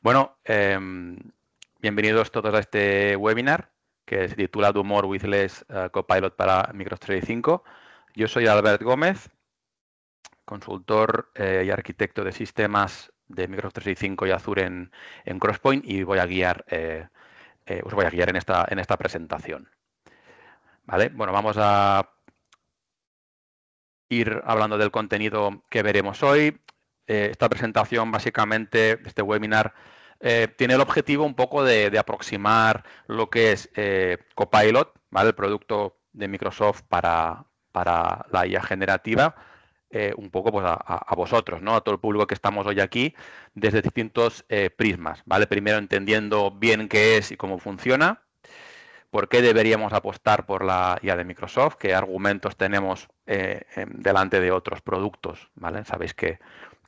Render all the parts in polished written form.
Bueno, bienvenidos todos a este webinar que se titula Do More with Less Copilot para Microsoft 365. Yo soy Albert Gómez, consultor y arquitecto de sistemas de Microsoft 365 y Azure en Crosspoint, y voy a guiar, os voy a guiar en esta presentación. ¿Vale? Bueno, vamos a ir hablando del contenido que veremos hoy. Esta presentación, básicamente, este webinar, tiene el objetivo un poco de aproximar lo que es Copilot, ¿vale? El producto de Microsoft para la IA generativa, un poco pues, a vosotros, ¿no? A todo el público que estamos hoy aquí, desde distintos prismas, ¿vale? Primero entendiendo bien qué es y cómo funciona. ¿Por qué deberíamos apostar por la IA de Microsoft? ¿Qué argumentos tenemos delante de otros productos? ¿Vale? Sabéis que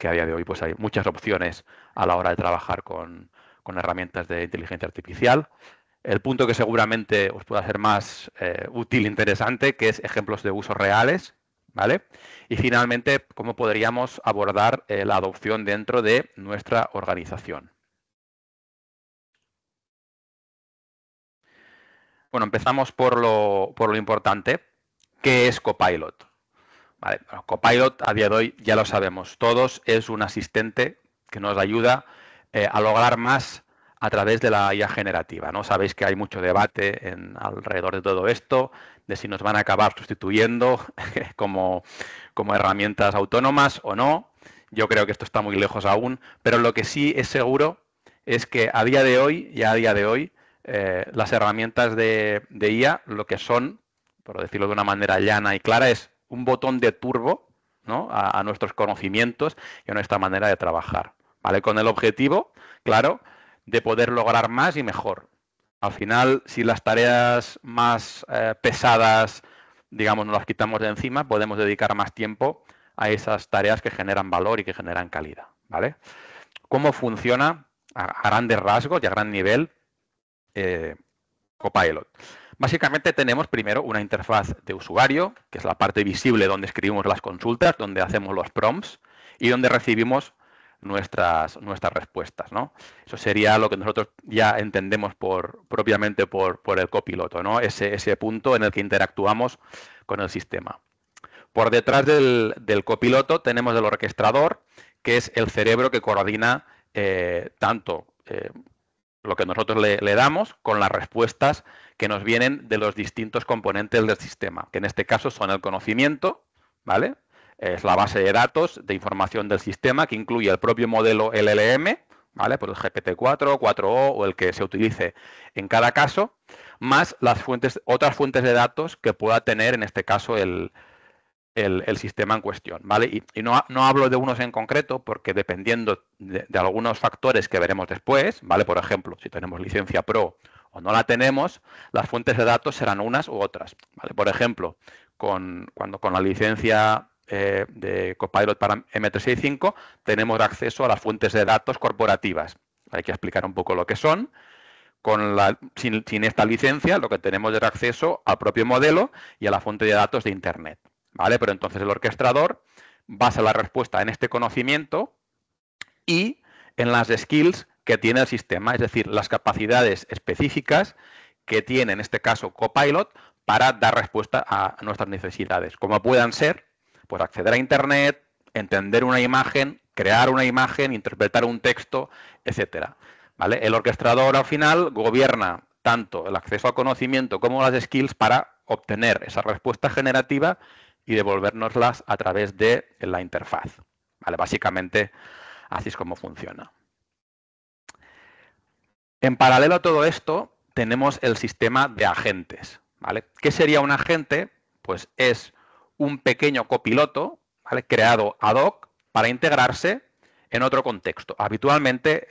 a día de hoy pues, hay muchas opciones a la hora de trabajar con herramientas de inteligencia artificial. El punto que seguramente os pueda ser más útil e interesante, que es ejemplos de usos reales. ¿Vale? Y finalmente, cómo podríamos abordar la adopción dentro de nuestra organización. Bueno, empezamos por lo importante. ¿Qué es Copilot? Vale, bueno, Copilot a día de hoy ya lo sabemos todos, es un asistente que nos ayuda a lograr más a través de la IA generativa, ¿no? Sabéis que hay mucho debate alrededor de todo esto, de si nos van a acabar sustituyendo como herramientas autónomas o no. Yo creo que esto está muy lejos aún, pero lo que sí es seguro es que a día de hoy, las herramientas de IA lo que son, por decirlo de una manera llana y clara, es un botón de turbo, ¿no? a nuestros conocimientos y a nuestra manera de trabajar, ¿vale? Con el objetivo, claro, de poder lograr más y mejor. Al final, si las tareas más pesadas, digamos, nos las quitamos de encima, podemos dedicar más tiempo a esas tareas que generan valor y que generan calidad, ¿vale? ¿Cómo funciona a grandes rasgos y a gran nivel Copilot? Básicamente tenemos primero una interfaz de usuario, que es la parte visible donde escribimos las consultas, donde hacemos los prompts y donde recibimos nuestras respuestas, ¿no? Eso sería lo que nosotros ya entendemos propiamente por el copiloto, ¿no? Ese punto en el que interactuamos con el sistema. Por detrás del copiloto tenemos el orquestador, que es el cerebro que coordina tanto lo que nosotros le damos con las respuestas que nos vienen de los distintos componentes del sistema, que en este caso son el conocimiento, ¿vale? Es la base de datos de información del sistema que incluye el propio modelo LLM, ¿vale? Pues el GPT-4, 4o o el que se utilice en cada caso, más otras fuentes de datos que pueda tener en este caso el sistema en cuestión, ¿vale? Y no hablo de unos en concreto porque dependiendo de algunos factores que veremos después, ¿vale? Por ejemplo, si tenemos licencia Pro o no la tenemos, las fuentes de datos serán unas u otras, ¿vale? Por ejemplo, con la licencia de Copilot para M365 tenemos acceso a las fuentes de datos corporativas. Hay que explicar un poco lo que son. Sin esta licencia, lo que tenemos es acceso al propio modelo y a la fuente de datos de Internet, ¿vale? Pero entonces el orquestador basa la respuesta en este conocimiento y en las skills que tiene el sistema, es decir, las capacidades específicas que tiene en este caso Copilot para dar respuesta a nuestras necesidades, como puedan ser, pues acceder a Internet, entender una imagen, crear una imagen, interpretar un texto, etcétera. ¿Vale? El orquestador al final gobierna tanto el acceso al conocimiento como las skills para obtener esa respuesta generativa y devolvérnoslas a través de la interfaz. ¿Vale? Básicamente así es como funciona. En paralelo a todo esto tenemos el sistema de agentes. ¿Vale? ¿Qué sería un agente? Pues es un pequeño copiloto, ¿vale? Creado ad hoc para integrarse en otro contexto. Habitualmente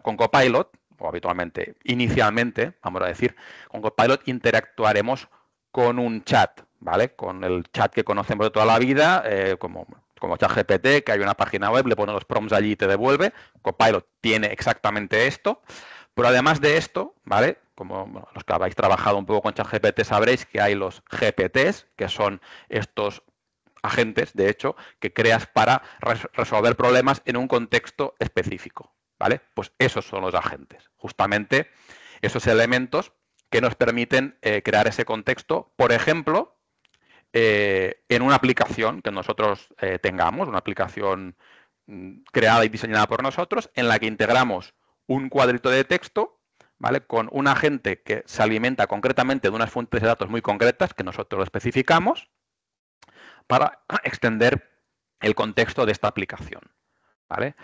con Copilot, o habitualmente, inicialmente, vamos a decir, con Copilot interactuaremos con un chat, ¿vale? Con el chat que conocemos de toda la vida, como ChatGPT, que hay una página web, le pones los prompts allí y te devuelve. Copilot tiene exactamente esto. Pero además de esto, ¿vale? Como los que habéis trabajado un poco con ChatGPT sabréis que hay los GPTs, que son estos agentes, de hecho, que creas para resolver problemas en un contexto específico, ¿vale? Pues esos son los agentes, justamente esos elementos que nos permiten crear ese contexto, por ejemplo, en una aplicación que nosotros tengamos, una aplicación creada y diseñada por nosotros, en la que integramos un cuadrito de texto, ¿vale? Con un agente que se alimenta concretamente de unas fuentes de datos muy concretas que nosotros especificamos para extender el contexto de esta aplicación, ¿vale?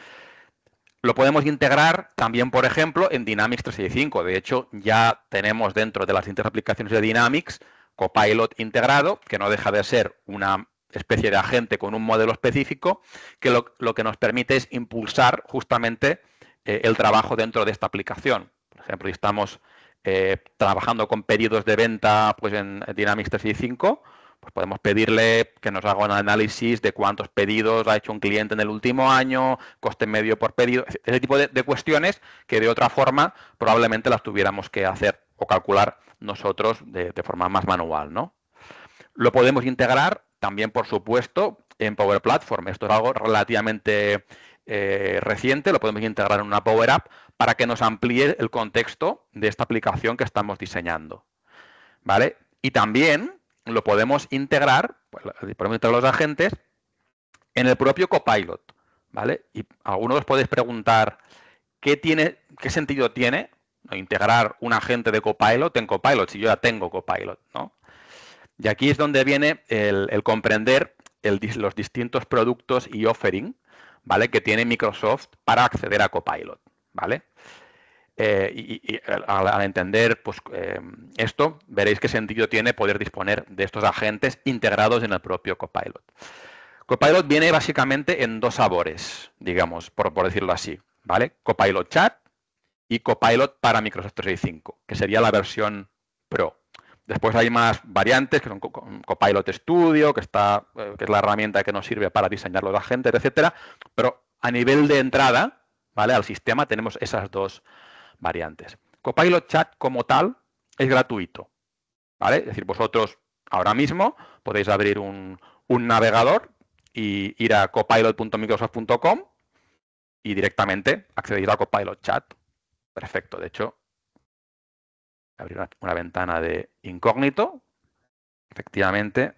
Lo podemos integrar también, por ejemplo, en Dynamics 365. De hecho, ya tenemos dentro de las distintas aplicaciones de Dynamics Copilot integrado, que no deja de ser una especie de agente con un modelo específico, que lo que nos permite es impulsar justamente el trabajo dentro de esta aplicación. Por ejemplo, si estamos trabajando con pedidos de venta pues en Dynamics 365, pues podemos pedirle que nos haga un análisis de cuántos pedidos ha hecho un cliente en el último año, coste medio por pedido, ese tipo de cuestiones que de otra forma probablemente las tuviéramos que hacer o calcular nosotros de forma más manual, ¿no? Lo podemos integrar también, por supuesto, en Power Platform. Esto es algo relativamente reciente, lo podemos integrar en una Power App para que nos amplíe el contexto de esta aplicación que estamos diseñando, ¿vale? Y también lo podemos integrar, pues, podemos integrar los agentes en el propio Copilot, ¿vale? Y algunos os podéis preguntar qué sentido tiene integrar un agente de Copilot en Copilot si yo ya tengo Copilot, ¿no? Y aquí es donde viene el comprender los distintos productos y offering, ¿vale? Que tiene Microsoft para acceder a Copilot, ¿vale? Al entender pues, esto, veréis qué sentido tiene poder disponer de estos agentes integrados en el propio Copilot. Copilot viene básicamente en dos sabores, digamos, por decirlo así, ¿vale? Copilot Chat y Copilot para Microsoft 365, que sería la versión Pro. Después hay más variantes, que son Copilot Studio, que es la herramienta que nos sirve para diseñar los agentes, etcétera. Pero a nivel de entrada, ¿vale? Al sistema tenemos esas dos variantes. Copilot Chat como tal es gratuito, ¿vale? Es decir, vosotros ahora mismo podéis abrir un navegador y ir a copilot.microsoft.com y directamente acceder a Copilot Chat. Perfecto, de hecho, abrir una ventana de incógnito, efectivamente.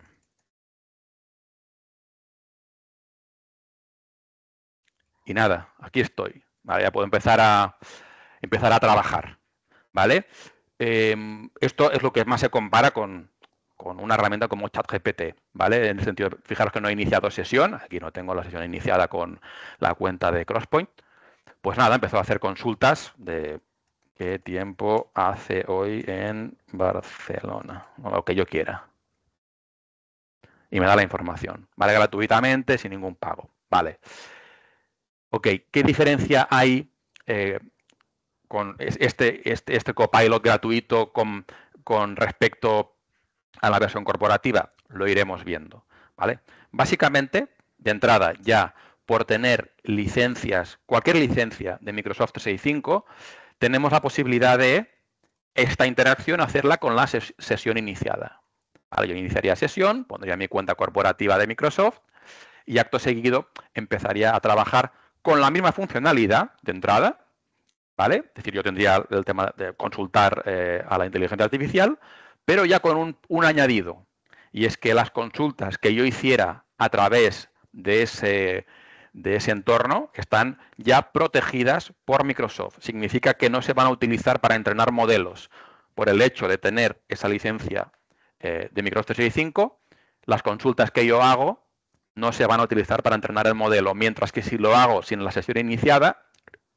Y nada, aquí estoy. ¿Vale? Ya puedo empezar a trabajar, ¿vale? Esto es lo que más se compara con una herramienta como ChatGPT, ¿vale? En el sentido, fijaros que no he iniciado sesión, aquí no tengo la sesión iniciada con la cuenta de Crosspoint. Pues nada, empezó a hacer consultas de qué tiempo hace hoy en Barcelona, o lo que yo quiera. Y me da la información, ¿vale? Gratuitamente, sin ningún pago, ¿vale? Ok, ¿qué diferencia hay con este Copilot gratuito con respecto a la versión corporativa? Lo iremos viendo, ¿vale? Básicamente, de entrada, ya por tener licencias, cualquier licencia de Microsoft 365, tenemos la posibilidad de esta interacción hacerla con la sesión iniciada. ¿Vale? Yo iniciaría sesión, pondría mi cuenta corporativa de Microsoft y acto seguido empezaría a trabajar con la misma funcionalidad de entrada, ¿vale? Es decir, yo tendría el tema de consultar a la inteligencia artificial, pero ya con un añadido. Y es que las consultas que yo hiciera a través de ese entorno están ya protegidas por Microsoft. Significa que no se van a utilizar para entrenar modelos. Por el hecho de tener esa licencia de Microsoft 365, las consultas que yo hago no se van a utilizar para entrenar el modelo, mientras que si lo hago sin la sesión iniciada,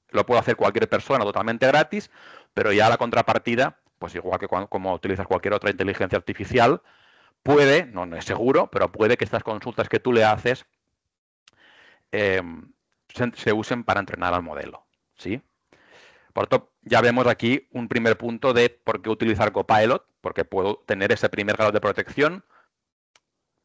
lo puede hacer cualquier persona totalmente gratis, pero ya la contrapartida, pues igual que como utilizas cualquier otra inteligencia artificial, puede, no es seguro, pero puede que estas consultas que tú le haces se usen para entrenar al modelo, ¿sí? Por tanto, ya vemos aquí un primer punto de por qué utilizar Copilot, porque puedo tener ese primer grado de protección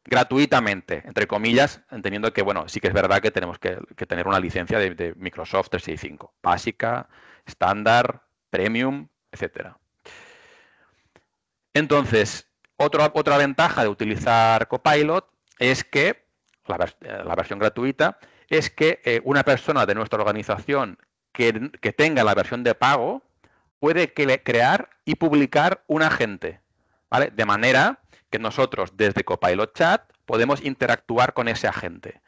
gratuitamente, entre comillas, entendiendo que, bueno, sí que es verdad que tenemos que tener una licencia de Microsoft 365, básica, estándar, premium, etcétera. Entonces, otra ventaja de utilizar Copilot es que, la versión gratuita, es que una persona de nuestra organización que tenga la versión de pago puede crear y publicar un agente, ¿vale? De manera que nosotros desde Copilot Chat podemos interactuar con ese agente.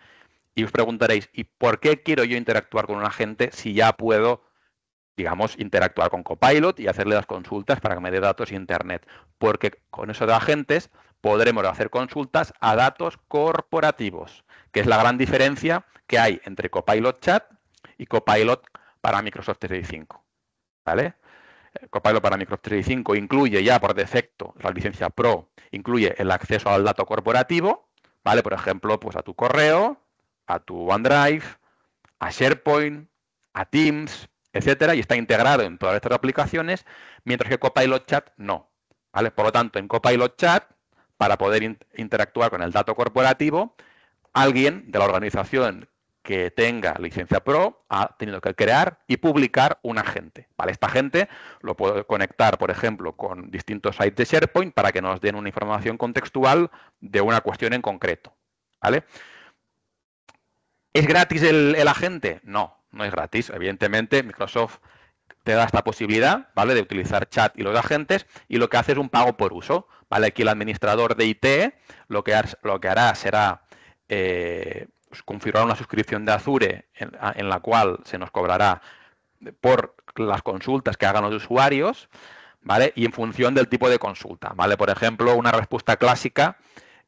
Y os preguntaréis, ¿y por qué quiero yo interactuar con un agente si ya puedo, digamos, interactuar con Copilot y hacerle las consultas para que me dé datos e Internet? Porque con eso de agentes podremos hacer consultas a datos corporativos, que es la gran diferencia que hay entre Copilot Chat y Copilot para Microsoft 365, ¿vale? Copilot para Microsoft 365 incluye ya por defecto la licencia Pro, incluye el acceso al dato corporativo, ¿vale? Por ejemplo, pues a tu correo, a tu OneDrive, a SharePoint, a Teams, etcétera, y está integrado en todas estas aplicaciones, mientras que Copilot Chat no, ¿vale? Por lo tanto, en Copilot Chat, para poder interactuar con el dato corporativo, alguien de la organización que tenga licencia Pro ha tenido que crear y publicar un agente. ¿Vale? Esta agente lo puede conectar, por ejemplo, con distintos sites de SharePoint para que nos den una información contextual de una cuestión en concreto. ¿Vale? ¿Es gratis el agente? No, no es gratis. Evidentemente, Microsoft te da esta posibilidad, ¿vale? De utilizar chat y los agentes, y lo que hace es un pago por uso, ¿vale? Aquí el administrador de IT lo que hará será configurar una suscripción de Azure en la cual se nos cobrará por las consultas que hagan los usuarios, ¿vale? Y en función del tipo de consulta, ¿vale? Por ejemplo, una respuesta clásica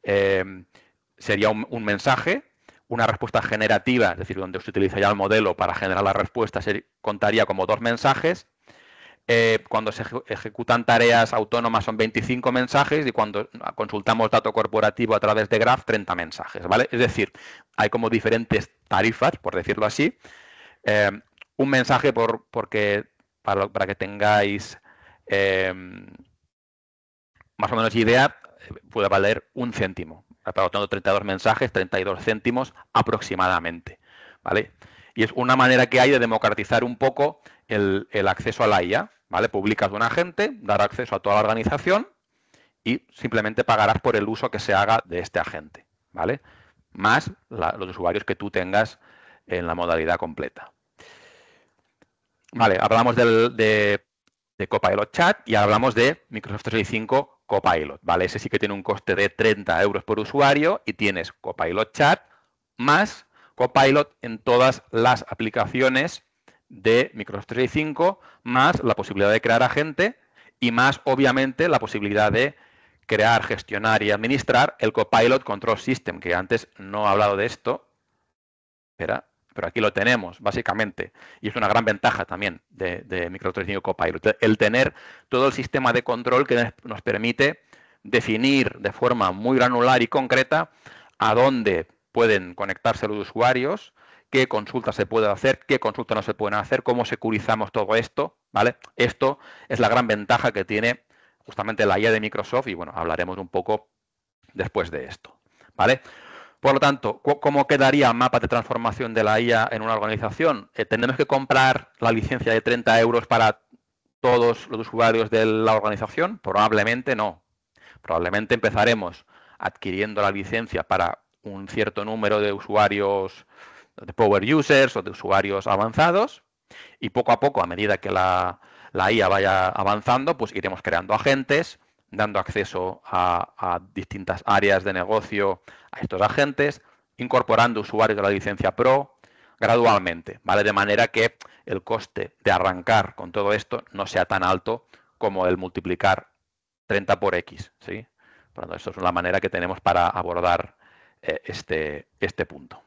sería un mensaje. Una respuesta generativa, es decir, donde se utiliza ya el modelo para generar la respuesta, contaría como 2 mensajes. Cuando se ejecutan tareas autónomas son 25 mensajes y cuando consultamos dato corporativo a través de Graph, 30 mensajes, ¿vale? Es decir, hay como diferentes tarifas, por decirlo así. Un mensaje para que tengáis más o menos idea, puede valer 1 céntimo. Por lo tanto, 32 mensajes, 32 céntimos aproximadamente, ¿vale? Y es una manera que hay de democratizar un poco el acceso a la IA, ¿vale? Publicas un agente, dar acceso a toda la organización y simplemente pagarás por el uso que se haga de este agente, ¿vale? Más los usuarios que tú tengas en la modalidad completa. Vale, hablamos de Copilot Chat y ahora hablamos de Microsoft 365 Copilot, ¿vale? Ese sí que tiene un coste de 30 euros por usuario y tienes Copilot Chat más Copilot en todas las aplicaciones de Microsoft 365, más la posibilidad de crear agente y más, obviamente, la posibilidad de crear, gestionar y administrar el Copilot Control System, que antes no he hablado de esto. Espera, pero aquí lo tenemos, básicamente. Y es una gran ventaja también de Microsoft 365 Copilot, el tener todo el sistema de control que nos permite definir de forma muy granular y concreta a dónde pueden conectarse los usuarios, qué consultas se pueden hacer, qué consultas no se pueden hacer, cómo securizamos todo esto, ¿vale? Esto es la gran ventaja que tiene justamente la IA de Microsoft y, bueno, hablaremos un poco después de esto, ¿vale? Por lo tanto, ¿cómo quedaría el mapa de transformación de la IA en una organización? ¿Tenemos que comprar la licencia de 30 euros para todos los usuarios de la organización? Probablemente no. Probablemente empezaremos adquiriendo la licencia para un cierto número de usuarios, de power users o de usuarios avanzados, y poco a poco, a medida que la IA vaya avanzando, pues iremos creando agentes, dando acceso a distintas áreas de negocio a estos agentes, incorporando usuarios de la licencia Pro gradualmente, ¿vale? De manera que el coste de arrancar con todo esto no sea tan alto como el multiplicar 30 por X, ¿sí? Por lo tanto, eso es la manera que tenemos para abordar este punto.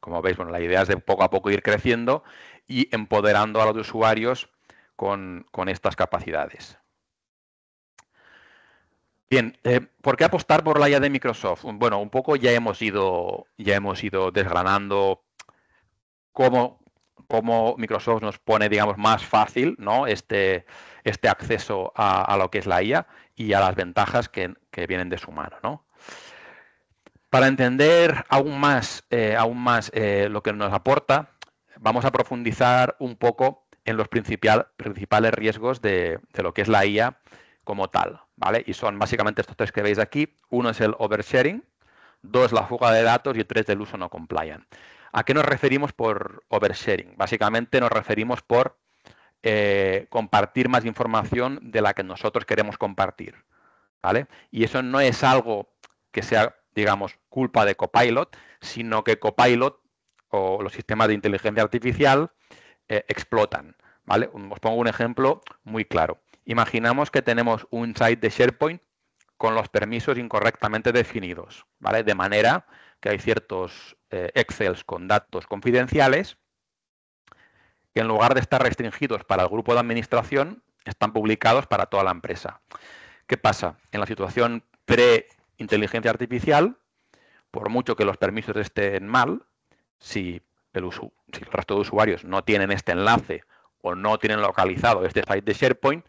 Como veis, bueno, la idea es de poco a poco ir creciendo y empoderando a los usuarios con estas capacidades. Bien, ¿por qué apostar por la IA de Microsoft? Bueno, un poco ya hemos ido desgranando cómo Microsoft nos pone, digamos, más fácil, ¿no? este acceso a lo que es la IA y a las ventajas que vienen de su mano, ¿no? Para entender aún más lo que nos aporta, vamos a profundizar un poco en los principales riesgos de lo que es la IA como tal, ¿vale? Y son básicamente estos 3 que veis aquí. Uno es el oversharing, 2, la fuga de datos y 3, del uso no compliant. ¿A qué nos referimos por oversharing? Básicamente nos referimos por compartir más información de la que nosotros queremos compartir, ¿vale? Y eso no es algo que sea, digamos, culpa de Copilot, sino que Copilot o los sistemas de inteligencia artificial explotan, ¿vale? Os pongo un ejemplo muy claro. Imaginamos que tenemos un site de SharePoint con los permisos incorrectamente definidos, ¿vale? De manera que hay ciertos Excels con datos confidenciales que en lugar de estar restringidos para el grupo de administración, están publicados para toda la empresa. ¿Qué pasa? En la situación pre-inteligencia artificial, por mucho que los permisos estén mal, si el resto de usuarios no tienen este enlace o no tienen localizado este site de SharePoint,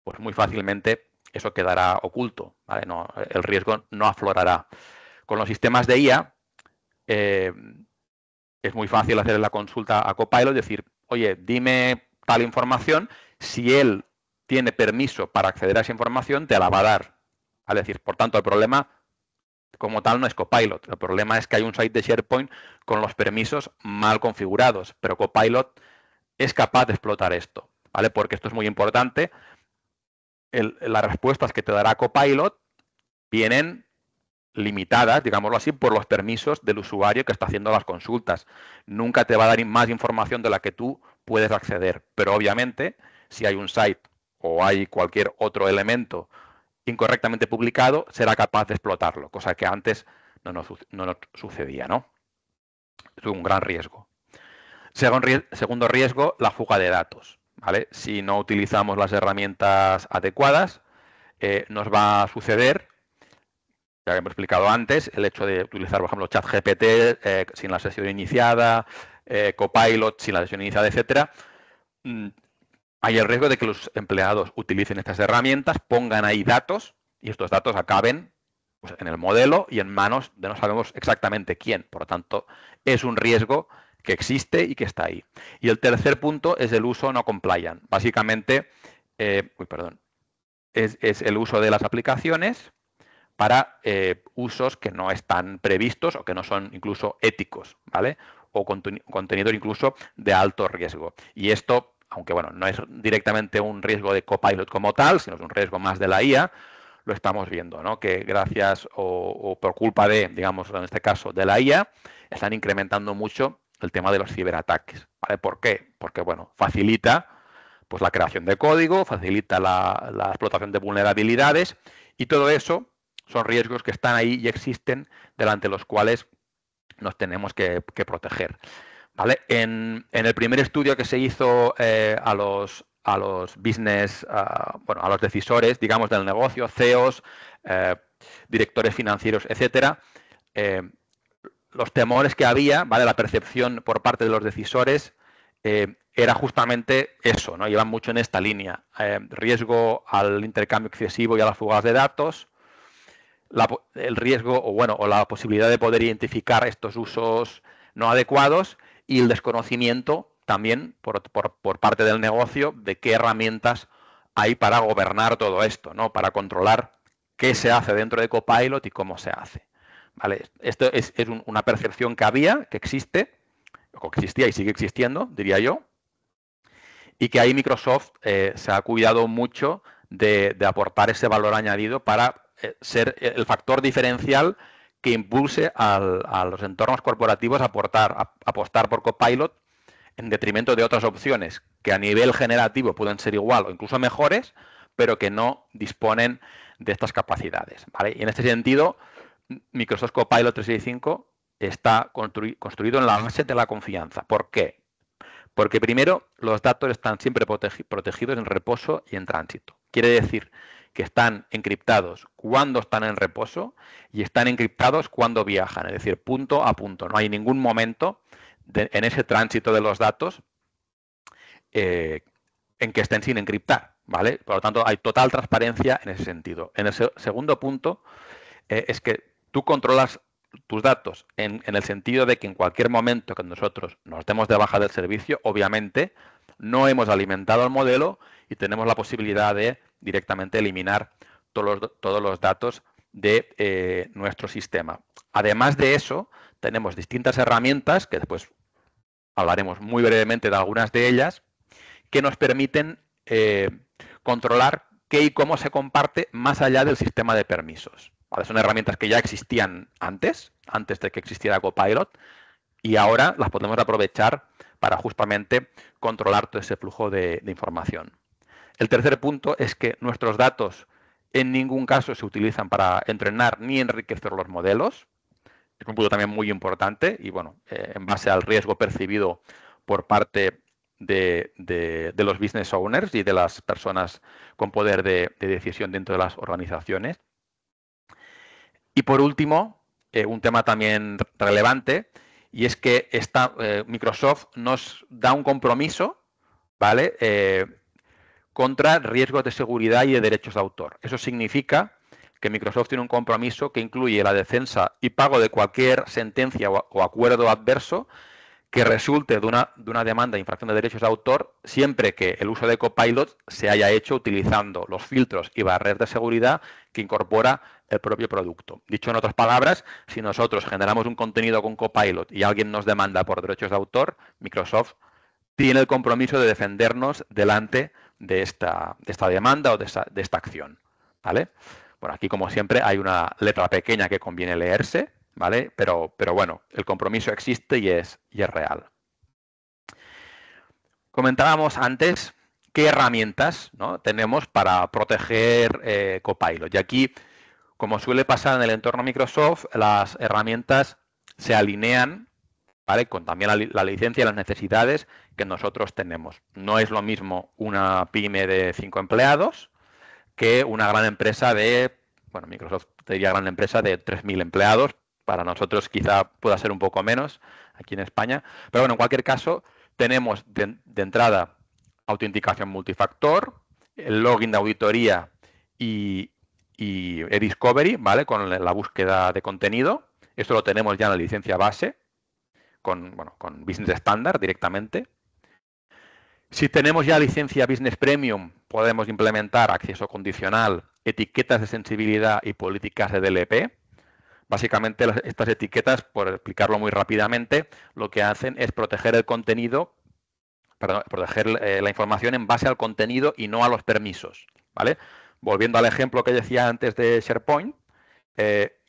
pues muy fácilmente eso quedará oculto, ¿vale? No, el riesgo no aflorará. Con los sistemas de IA es muy fácil hacer la consulta a Copilot y decir, oye, dime tal información. Si él tiene permiso para acceder a esa información, te la va a dar. Es decir, por tanto, el problema como tal no es Copilot. El problema es que hay un site de SharePoint con los permisos mal configurados, pero Copilot es capaz de explotar esto, ¿vale? Porque esto es muy importante. Las respuestas que te dará Copilot vienen limitadas, digámoslo así, por los permisos del usuario que está haciendo las consultas. Nunca te va a dar más información de la que tú puedes acceder. Pero obviamente, si hay un site o hay cualquier otro elemento incorrectamente publicado, será capaz de explotarlo, cosa que antes no nos sucedía, ¿no? Es un gran riesgo. Segundo riesgo, la fuga de datos, ¿vale? Si no utilizamos las herramientas adecuadas, nos va a suceder, ya hemos explicado antes, el hecho de utilizar, por ejemplo, ChatGPT sin la sesión iniciada, Copilot sin la sesión iniciada, etcétera. Hay el riesgo de que los empleados utilicen estas herramientas, pongan ahí datos y estos datos acaben pues, en el modelo y en manos de no sabemos exactamente quién. Por lo tanto, es un riesgo que existe y que está ahí. Y el tercer punto es el uso no compliant. Básicamente, es el uso de las aplicaciones para usos que no están previstos o que no son incluso éticos, ¿vale? O contenido incluso de alto riesgo. Y esto, aunque bueno, no es directamente un riesgo de Copilot como tal, sino es un riesgo más de la IA, lo estamos viendo, ¿no? Que gracias o por culpa de, digamos, en este caso, de la IA, están incrementando mucho el tema de los ciberataques, ¿vale? ¿Por qué? Porque, bueno, facilita pues la creación de código, facilita la explotación de vulnerabilidades y todo eso son riesgos que están ahí y existen delante de los cuales nos tenemos que proteger. ¿Vale? En el primer estudio que se hizo a los business, bueno, a los decisores, digamos, del negocio, CEOs, directores financieros, etcétera, los temores que había, ¿vale? La percepción por parte de los decisores era justamente eso, ¿no? Llevan mucho en esta línea. Riesgo al intercambio excesivo y a las fugas de datos, el riesgo o la posibilidad de poder identificar estos usos no adecuados y el desconocimiento también por parte del negocio de qué herramientas hay para gobernar todo esto, ¿no? Para controlar qué se hace dentro de Copilot y cómo se hace. ¿Vale? Esto es una percepción que había, que existe, o que existía y sigue existiendo, diría yo, y que ahí Microsoft se ha cuidado mucho de aportar ese valor añadido para ser el factor diferencial que impulse a los entornos corporativos a apostar por Copilot en detrimento de otras opciones que a nivel generativo pueden ser igual o incluso mejores, pero que no disponen de estas capacidades, ¿vale? Y en este sentido, Microsoft Copilot 365 está construido en la base de la confianza. ¿Por qué? Porque primero, los datos están siempre protegidos en reposo y en tránsito. Quiere decir que están encriptados cuando están en reposo y están encriptados cuando viajan, es decir, punto a punto. No hay ningún momento en ese tránsito de los datos en que estén sin encriptar, ¿vale? Por lo tanto, hay total transparencia en ese sentido. En el segundo punto es que tú controlas tus datos en el sentido de que en cualquier momento que nosotros nos demos de baja del servicio, obviamente no hemos alimentado el modelo y tenemos la posibilidad de directamente eliminar todos los datos de nuestro sistema. Además de eso, tenemos distintas herramientas, que después hablaremos muy brevemente de algunas de ellas, que nos permiten controlar qué y cómo se comparte más allá del sistema de permisos. ¿Vale? Son herramientas que ya existían antes de que existiera Copilot, y ahora las podemos aprovechar para justamente controlar todo ese flujo de información. El tercer punto es que nuestros datos en ningún caso se utilizan para entrenar ni enriquecer los modelos. Es un punto también muy importante y, bueno, en base al riesgo percibido por parte de los business owners y de las personas con poder de decisión dentro de las organizaciones. Y por último, un tema también relevante, y es que Microsoft nos da un compromiso, ¿vale? Contra riesgos de seguridad y de derechos de autor. Eso significa que Microsoft tiene un compromiso que incluye la defensa y pago de cualquier sentencia o acuerdo adverso que resulte de una demanda de infracción de derechos de autor, siempre que el uso de Copilot se haya hecho utilizando los filtros y barreras de seguridad que incorpora el propio producto. Dicho en otras palabras, si nosotros generamos un contenido con Copilot y alguien nos demanda por derechos de autor, Microsoft tiene el compromiso de defendernos delante de esta demanda o de esta acción, ¿vale? Bueno, aquí como siempre hay una letra pequeña que conviene leerse, ¿vale? Pero bueno, el compromiso existe y es real. Comentábamos antes qué herramientas, ¿no?, tenemos para proteger Copilot. Y aquí, como suele pasar en el entorno Microsoft, las herramientas se alinean, ¿vale?, con también la licencia y las necesidades que nosotros tenemos. No es lo mismo una pyme de 5 empleados que una gran empresa bueno, Microsoft diría gran empresa de 3.000 empleados. Para nosotros quizá pueda ser un poco menos aquí en España. Pero bueno, en cualquier caso, tenemos de entrada autenticación multifactor, el login de auditoría y e-discovery, ¿vale?, con la búsqueda de contenido. Esto lo tenemos ya en la licencia base, con Business Standard directamente. Si tenemos ya licencia Business Premium, podemos implementar acceso condicional, etiquetas de sensibilidad y políticas de DLP. Básicamente, estas etiquetas, por explicarlo muy rápidamente, lo que hacen es proteger el contenido, proteger la información en base al contenido y no a los permisos, ¿vale? Volviendo al ejemplo que decía antes de SharePoint,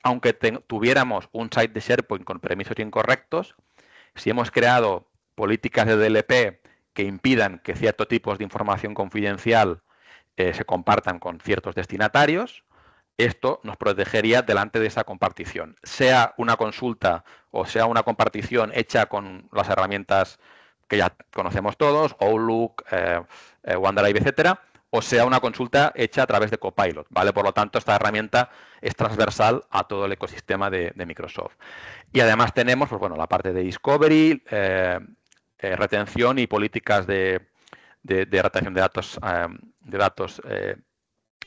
aunque tuviéramos un site de SharePoint con permisos incorrectos, si hemos creado políticas de DLP que impidan que ciertos tipos de información confidencial se compartan con ciertos destinatarios, esto nos protegería delante de esa compartición. Sea una consulta o sea una compartición hecha con las herramientas que ya conocemos todos, Outlook, OneDrive, etcétera, o sea una consulta hecha a través de Copilot, ¿vale? Por lo tanto, esta herramienta es transversal a todo el ecosistema de Microsoft. Y además tenemos, pues bueno, la parte de Discovery, retención y políticas de retención de datos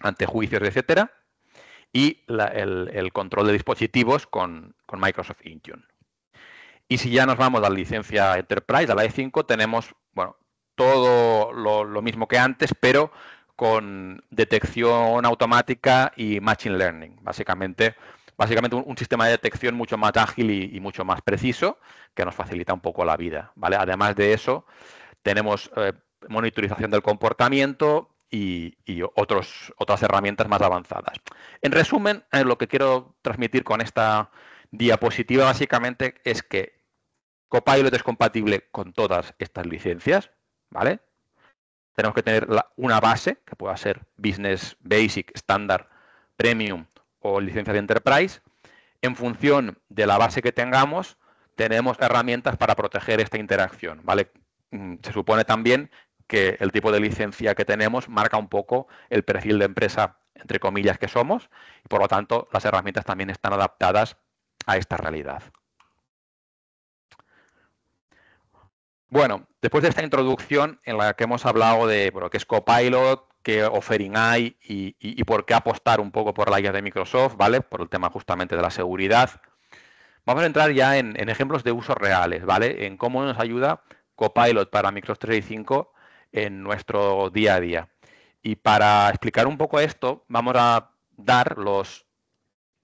ante juicios, etcétera, y el control de dispositivos con Microsoft Intune. Y si ya nos vamos a la licencia Enterprise, a la E5, tenemos, bueno, todo lo mismo que antes, pero con detección automática y Machine Learning. Básicamente un sistema de detección mucho más ágil y mucho más preciso, que nos facilita un poco la vida, ¿vale? Además de eso, tenemos monitorización del comportamiento y otras herramientas más avanzadas. En resumen, lo que quiero transmitir con esta diapositiva básicamente es que Copilot es compatible con todas estas licencias, ¿vale? Tenemos que tener una base, que pueda ser Business Basic, Standard, Premium o licencia de Enterprise. En función de la base que tengamos, tenemos herramientas para proteger esta interacción, ¿vale? Se supone también que el tipo de licencia que tenemos marca un poco el perfil de empresa, entre comillas, que somos, y por lo tanto las herramientas también están adaptadas a esta realidad. Bueno, después de esta introducción en la que hemos hablado de qué es Copilot, qué offering hay y por qué apostar un poco por la guía de Microsoft, ¿vale? Por el tema justamente de la seguridad. Vamos a entrar ya en ejemplos de usos reales, ¿vale? En cómo nos ayuda Copilot para Microsoft 365 en nuestro día a día. Y para explicar un poco esto, vamos a dar los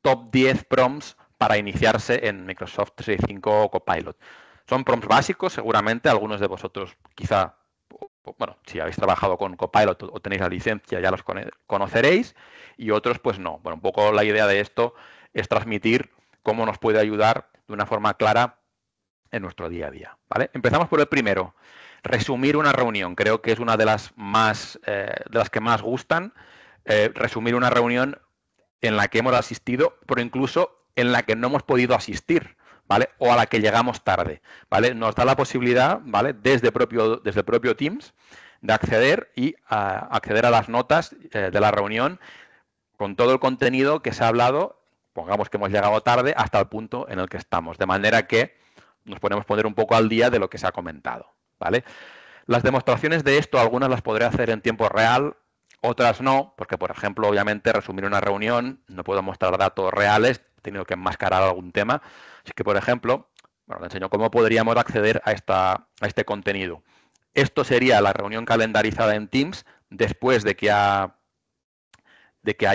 top 10 prompts para iniciarse en Microsoft 365 o Copilot. Son prompts básicos, seguramente algunos de vosotros quizá, bueno, si habéis trabajado con Copilot o tenéis la licencia ya los conoceréis, y otros pues no. Bueno, un poco la idea de esto es transmitir cómo nos puede ayudar de una forma clara en nuestro día a día, ¿vale? Empezamos por el primero. Resumir una reunión. Creo que es una de las que más gustan. Resumir una reunión en la que hemos asistido, pero incluso en la que no hemos podido asistir, ¿vale? O a la que llegamos tarde, ¿vale? Nos da la posibilidad, ¿vale? Desde el propio Teams de acceder a las notas de la reunión con todo el contenido que se ha hablado, pongamos que hemos llegado tarde, hasta el punto en el que estamos, de manera que nos podemos poner un poco al día de lo que se ha comentado, ¿vale? Las demostraciones de esto, algunas las podré hacer en tiempo real, otras no, porque, por ejemplo, obviamente, resumir una reunión, no puedo mostrar datos reales, he tenido que enmascarar algún tema. Así que, por ejemplo, bueno, te enseño cómo podríamos acceder a este contenido. Esto sería la reunión calendarizada en Teams después de que haya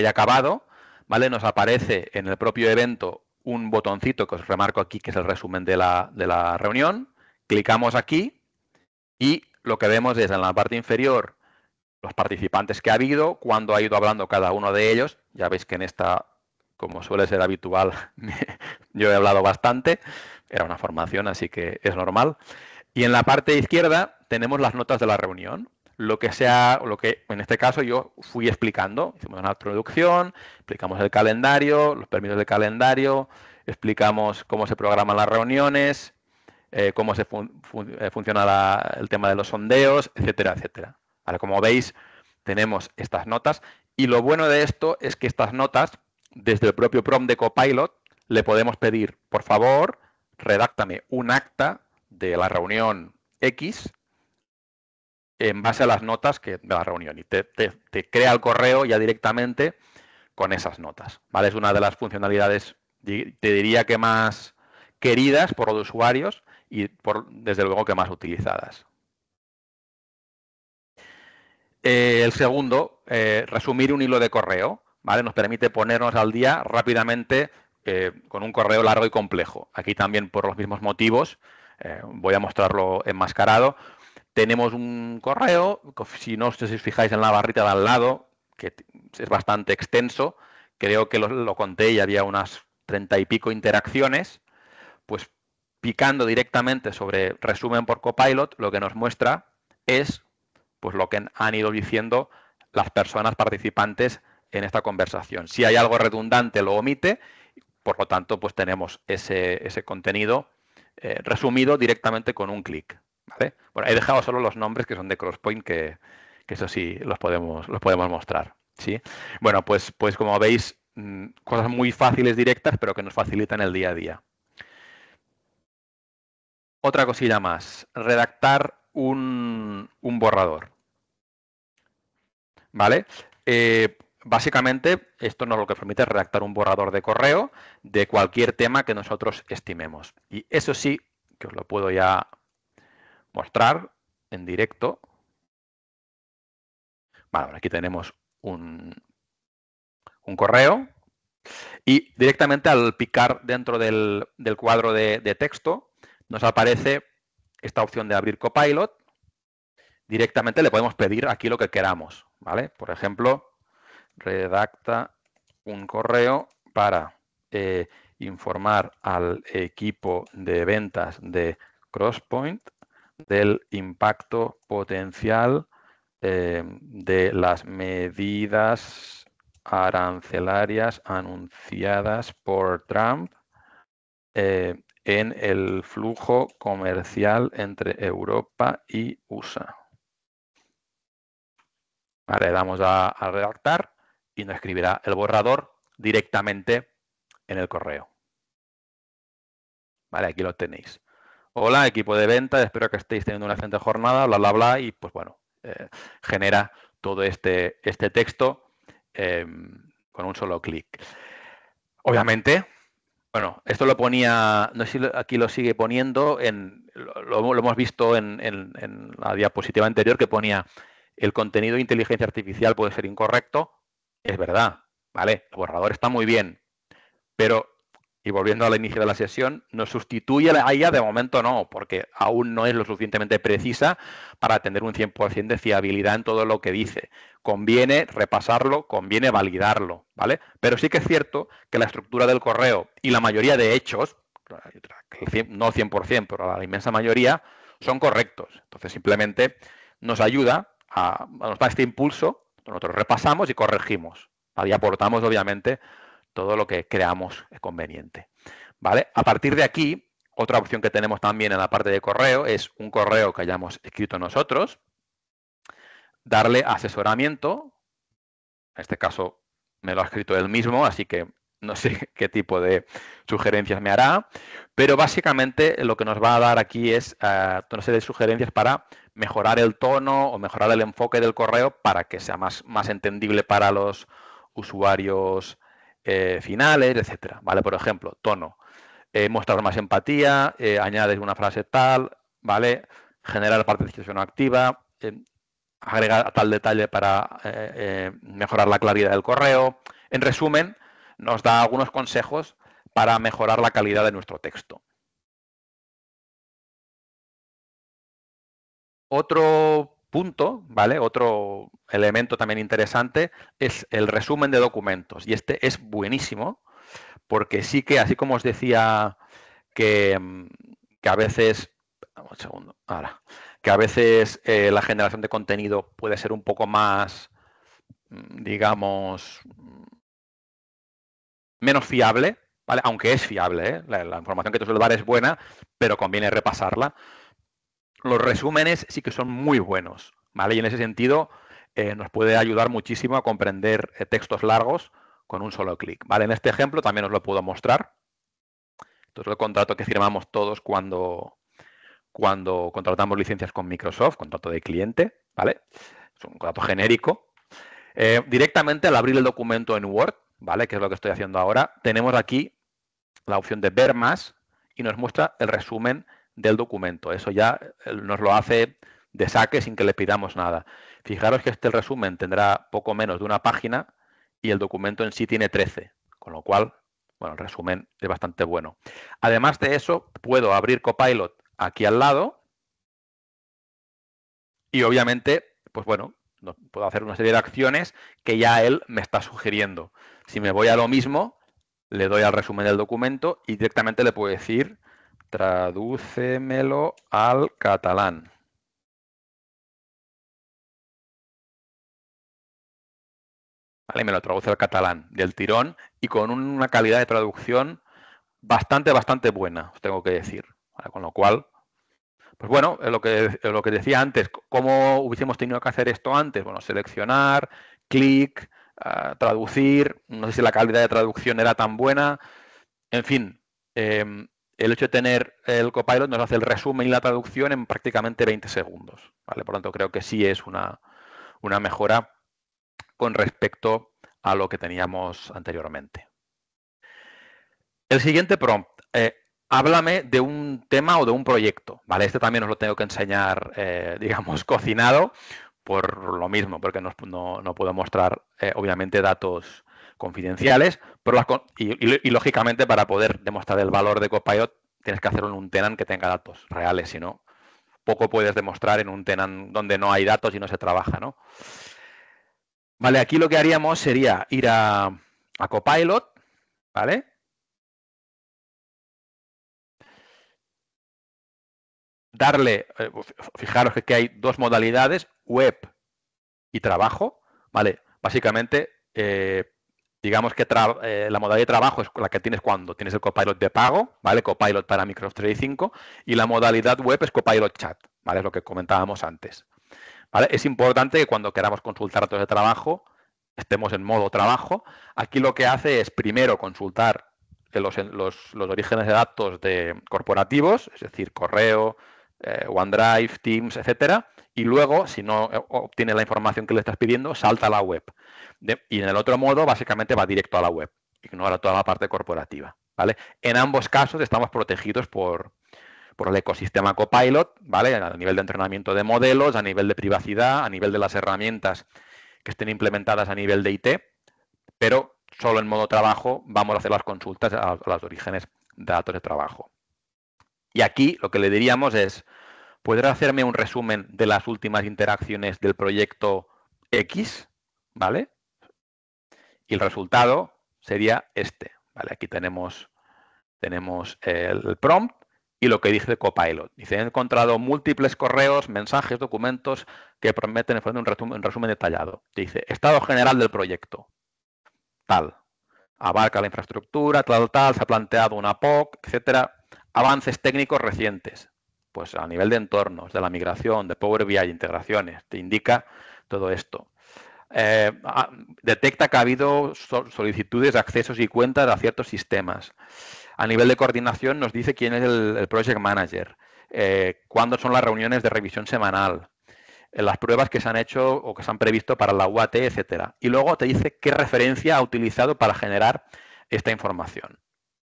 acabado, ¿vale? Nos aparece en el propio evento un botoncito que os remarco aquí, que es el resumen de la reunión. Clicamos aquí y lo que vemos es en la parte inferior los participantes que ha habido, cuando ha ido hablando cada uno de ellos. Ya veis que en esta, como suele ser habitual, yo he hablado bastante. Era una formación, así que es normal. Y en la parte izquierda tenemos las notas de la reunión. Lo que en este caso yo fui explicando. Hicimos una introducción, explicamos el calendario, los permisos del calendario, explicamos cómo se programan las reuniones, cómo funciona el tema de los sondeos, etcétera, etcétera. Ahora, como veis, tenemos estas notas, y lo bueno de esto es que estas notas, desde el propio prompt de Copilot, le podemos pedir, por favor, redáctame un acta de la reunión X en base a las notas de la reunión, y te crea el correo ya directamente con esas notas, ¿vale? Es una de las funcionalidades, te diría que más queridas por los usuarios y desde luego que más utilizadas. El segundo, resumir un hilo de correo, ¿vale? Nos permite ponernos al día rápidamente con un correo largo y complejo. Aquí también, por los mismos motivos, voy a mostrarlo enmascarado. Tenemos un correo, si no sé si os fijáis en la barrita de al lado, que es bastante extenso, creo que lo conté y había unas 30 y pico interacciones. Pues picando directamente sobre resumen por Copilot, lo que nos muestra es pues lo que han ido diciendo las personas participantes en esta conversación. Si hay algo redundante, lo omite, por lo tanto, pues tenemos ese contenido resumido directamente con un clic, ¿vale? Bueno, he dejado solo los nombres que son de Crosspoint, que eso sí los podemos mostrar, ¿sí? Bueno, pues como veis, cosas muy fáciles, directas, pero que nos facilitan el día a día. Otra cosilla más, redactar un borrador, ¿vale? Básicamente, esto nos lo que permite es redactar un borrador de correo de cualquier tema que nosotros estimemos. Y eso sí, que os lo puedo ya mostrar en directo. Vale, aquí tenemos un correo y directamente al picar dentro del cuadro de texto nos aparece esta opción de abrir Copilot. Directamente le podemos pedir aquí lo que queramos, ¿vale? Por ejemplo, redacta un correo para informar al equipo de ventas de Crosspoint del impacto potencial de las medidas arancelarias anunciadas por Trump en el flujo comercial entre Europa y USA. Vale, le damos a redactar y nos escribirá el borrador directamente en el correo. Vale, aquí lo tenéis. Hola, equipo de venta, espero que estéis teniendo una excelente jornada, bla, bla, bla, y pues bueno, genera todo este texto con un solo clic. Obviamente, bueno, esto lo ponía, no sé si aquí lo sigue poniendo, lo hemos visto en la diapositiva anterior, que ponía el contenido de inteligencia artificial puede ser incorrecto. Es verdad, ¿vale? El borrador está muy bien, Pero, y volviendo al inicio de la sesión, ¿nos sustituye la IA? De momento no, porque aún no es lo suficientemente precisa para tener un 100% de fiabilidad en todo lo que dice. Conviene repasarlo, conviene validarlo, ¿vale? Pero sí que es cierto que la estructura del correo y la mayoría de hechos, no 100%, pero la inmensa mayoría, son correctos. Entonces, simplemente nos ayuda, nos da este impulso, nosotros repasamos y corregimos, ¿vale? Y aportamos, obviamente, todo lo que creamos conveniente, ¿vale? A partir de aquí, otra opción que tenemos también en la parte de correo es un correo que hayamos escrito nosotros, darle asesoramiento, en este caso me lo ha escrito él mismo, así que no sé qué tipo de sugerencias me hará, pero básicamente lo que nos va a dar aquí es una serie de sugerencias para mejorar el tono o mejorar el enfoque del correo para que sea más entendible para los usuarios finales, etcétera, ¿vale? Por ejemplo, tono, mostrar más empatía, añades una frase tal, ¿vale? Generar participación activa, agregar tal detalle para mejorar la claridad del correo. En resumen, nos da algunos consejos para mejorar la calidad de nuestro texto. Otro punto, ¿vale? Otro elemento también interesante es el resumen de documentos. Y este es buenísimo porque sí que, así como os decía que a veces, un segundo, ahora, que a veces la generación de contenido puede ser un poco más, digamos, menos fiable, ¿vale? Aunque es fiable, ¿eh? La información que te suele dar es buena, pero conviene repasarla. Los resúmenes sí que son muy buenos, ¿vale? Y en ese sentido nos puede ayudar muchísimo a comprender textos largos con un solo clic, ¿vale? En este ejemplo también os lo puedo mostrar. Esto es el contrato que firmamos todos cuando contratamos licencias con Microsoft, contrato de cliente, ¿vale? Es un contrato genérico. Directamente al abrir el documento en Word, ¿vale? Que es lo que estoy haciendo ahora, tenemos aquí la opción de ver más y nos muestra el resumen del documento. Eso ya nos lo hace de saque sin que le pidamos nada. Fijaros que este resumen tendrá poco menos de una página y el documento en sí tiene 13, con lo cual, bueno, el resumen es bastante bueno. Además de eso, puedo abrir Copilot aquí al lado y obviamente, pues bueno, puedo hacer una serie de acciones que ya él me está sugiriendo. Si me voy a lo mismo, le doy al resumen del documento y directamente le puedo decir tradúcemelo al catalán. ¿Vale? Me lo traduce al catalán del tirón y con una calidad de traducción bastante buena, os tengo que decir. ¿Vale? Con lo cual, pues bueno, lo que decía antes, ¿cómo hubiésemos tenido que hacer esto antes? Bueno, seleccionar, clic, traducir, no sé si la calidad de traducción era tan buena, en fin, el hecho de tener el Copilot nos hace el resumen y la traducción en prácticamente 20 segundos, ¿vale? Por lo tanto, creo que sí es una mejora con respecto a lo que teníamos anteriormente. El siguiente prompt, háblame de un tema o de un proyecto, ¿vale? Este también os lo tengo que enseñar, digamos, cocinado, por lo mismo, porque no puedo mostrar, obviamente, datos confidenciales, pero y lógicamente para poder demostrar el valor de Copilot tienes que hacerlo en un tenant que tenga datos reales, si no, poco puedes demostrar en un tenant donde no hay datos y no se trabaja, ¿no? Vale, aquí lo que haríamos sería ir a Copilot, ¿vale? Darle, fijaros que hay dos modalidades, web y trabajo, ¿vale? Básicamente, digamos que la modalidad de trabajo es la que tienes cuando tienes el Copilot de pago, ¿vale? Copilot para Microsoft 365 y la modalidad web es Copilot Chat, ¿vale? Es lo que comentábamos antes, ¿vale? Es importante que cuando queramos consultar datos de trabajo estemos en modo trabajo. Aquí lo que hace es primero consultar los orígenes de datos corporativos, es decir, correo, OneDrive, Teams, etcétera, y luego, si no obtiene la información que le estás pidiendo, salta a la web. Y en el otro modo, básicamente va directo a la web, ignora toda la parte corporativa, ¿vale? En ambos casos estamos protegidos por el ecosistema Copilot, ¿vale? A nivel de entrenamiento de modelos, a nivel de privacidad, a nivel de las herramientas que estén implementadas a nivel de IT, pero solo en modo trabajo vamos a hacer las consultas a los orígenes de datos de trabajo. Y aquí lo que le diríamos es, ¿podrá hacerme un resumen de las últimas interacciones del proyecto X? ¿Vale? Y el resultado sería este. ¿Vale? Aquí tenemos el prompt y lo que dice Copilot. Dice, he encontrado múltiples correos, mensajes, documentos que prometen un resumen detallado. Dice, estado general del proyecto. Tal. Abarca la infraestructura, tal, se ha planteado una POC, etcétera. Avances técnicos recientes. Pues a nivel de entornos, de la migración, de Power BI, integraciones, te indica todo esto. Detecta que ha habido solicitudes, accesos y cuentas a ciertos sistemas. A nivel de coordinación nos dice quién es el project manager, cuándo son las reuniones de revisión semanal, las pruebas que se han hecho o que se han previsto para la UAT, etcétera. Y luego te dice qué referencia ha utilizado para generar esta información.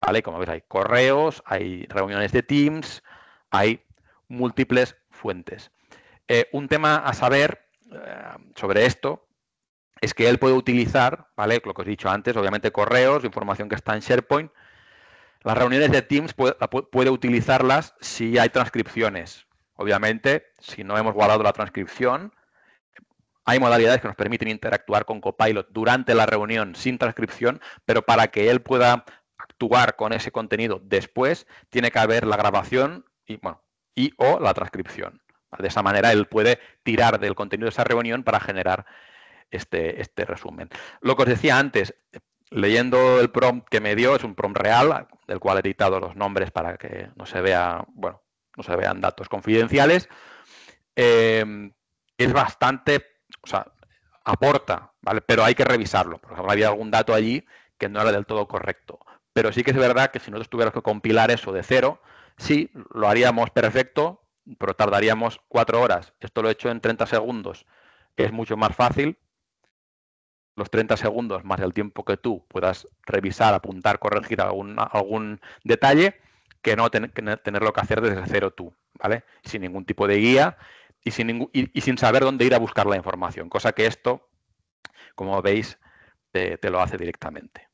¿Vale? Como ves, hay correos, hay reuniones de Teams, hay múltiples fuentes. Un tema a saber sobre esto es que él puede utilizar, ¿vale? Lo que os he dicho antes, obviamente correos, información que está en SharePoint. Las reuniones de Teams puede utilizarlas si hay transcripciones. Obviamente, si no hemos guardado la transcripción, hay modalidades que nos permiten interactuar con Copilot durante la reunión sin transcripción, pero para que él pueda actuar con ese contenido después, tiene que haber la grabación y o la transcripción. De esa manera, él puede tirar del contenido de esa reunión para generar este resumen. Lo que os decía antes, leyendo el prompt que me dio, es un prompt real, del cual he editado los nombres para que no se vea, bueno, no se vean datos confidenciales. Es bastante, o sea, aporta, ¿vale? Pero hay que revisarlo. Por ejemplo, había algún dato allí que no era del todo correcto. Pero sí que es verdad que si nosotros tuviéramos que compilar eso de cero, sí, lo haríamos perfecto, pero tardaríamos 4 horas. Esto lo he hecho en 30 segundos. Es mucho más fácil. Los 30 segundos más el tiempo que tú puedas revisar, apuntar, corregir algún detalle, que no tenerlo que hacer desde cero tú, ¿vale? Sin ningún tipo de guía y sin saber dónde ir a buscar la información, cosa que esto, como veis, te lo hace directamente.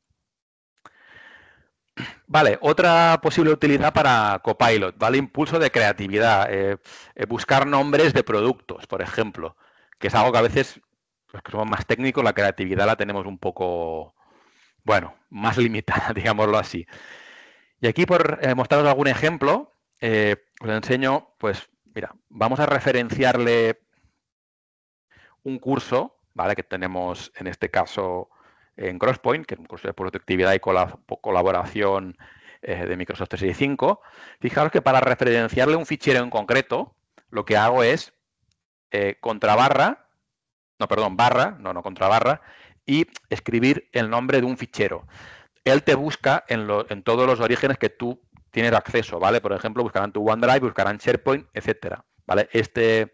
Vale, otra posible utilidad para Copilot, ¿vale? Impulso de creatividad, buscar nombres de productos, por ejemplo, que es algo que a veces, los que somos más técnicos, la creatividad la tenemos un poco, bueno, más limitada, digámoslo así. Y aquí, por mostraros algún ejemplo, os enseño, pues, mira, vamos a referenciarle un curso, ¿vale? Que tenemos en este caso en Crosspoint, que es un curso de productividad y colaboración de Microsoft 365. Fijaros que para referenciarle un fichero en concreto, lo que hago es contrabarra, y escribir el nombre de un fichero. Él te busca en todos los orígenes que tú tienes acceso, ¿vale? Por ejemplo, buscarán tu OneDrive, buscarán SharePoint, etcétera, ¿vale? Esta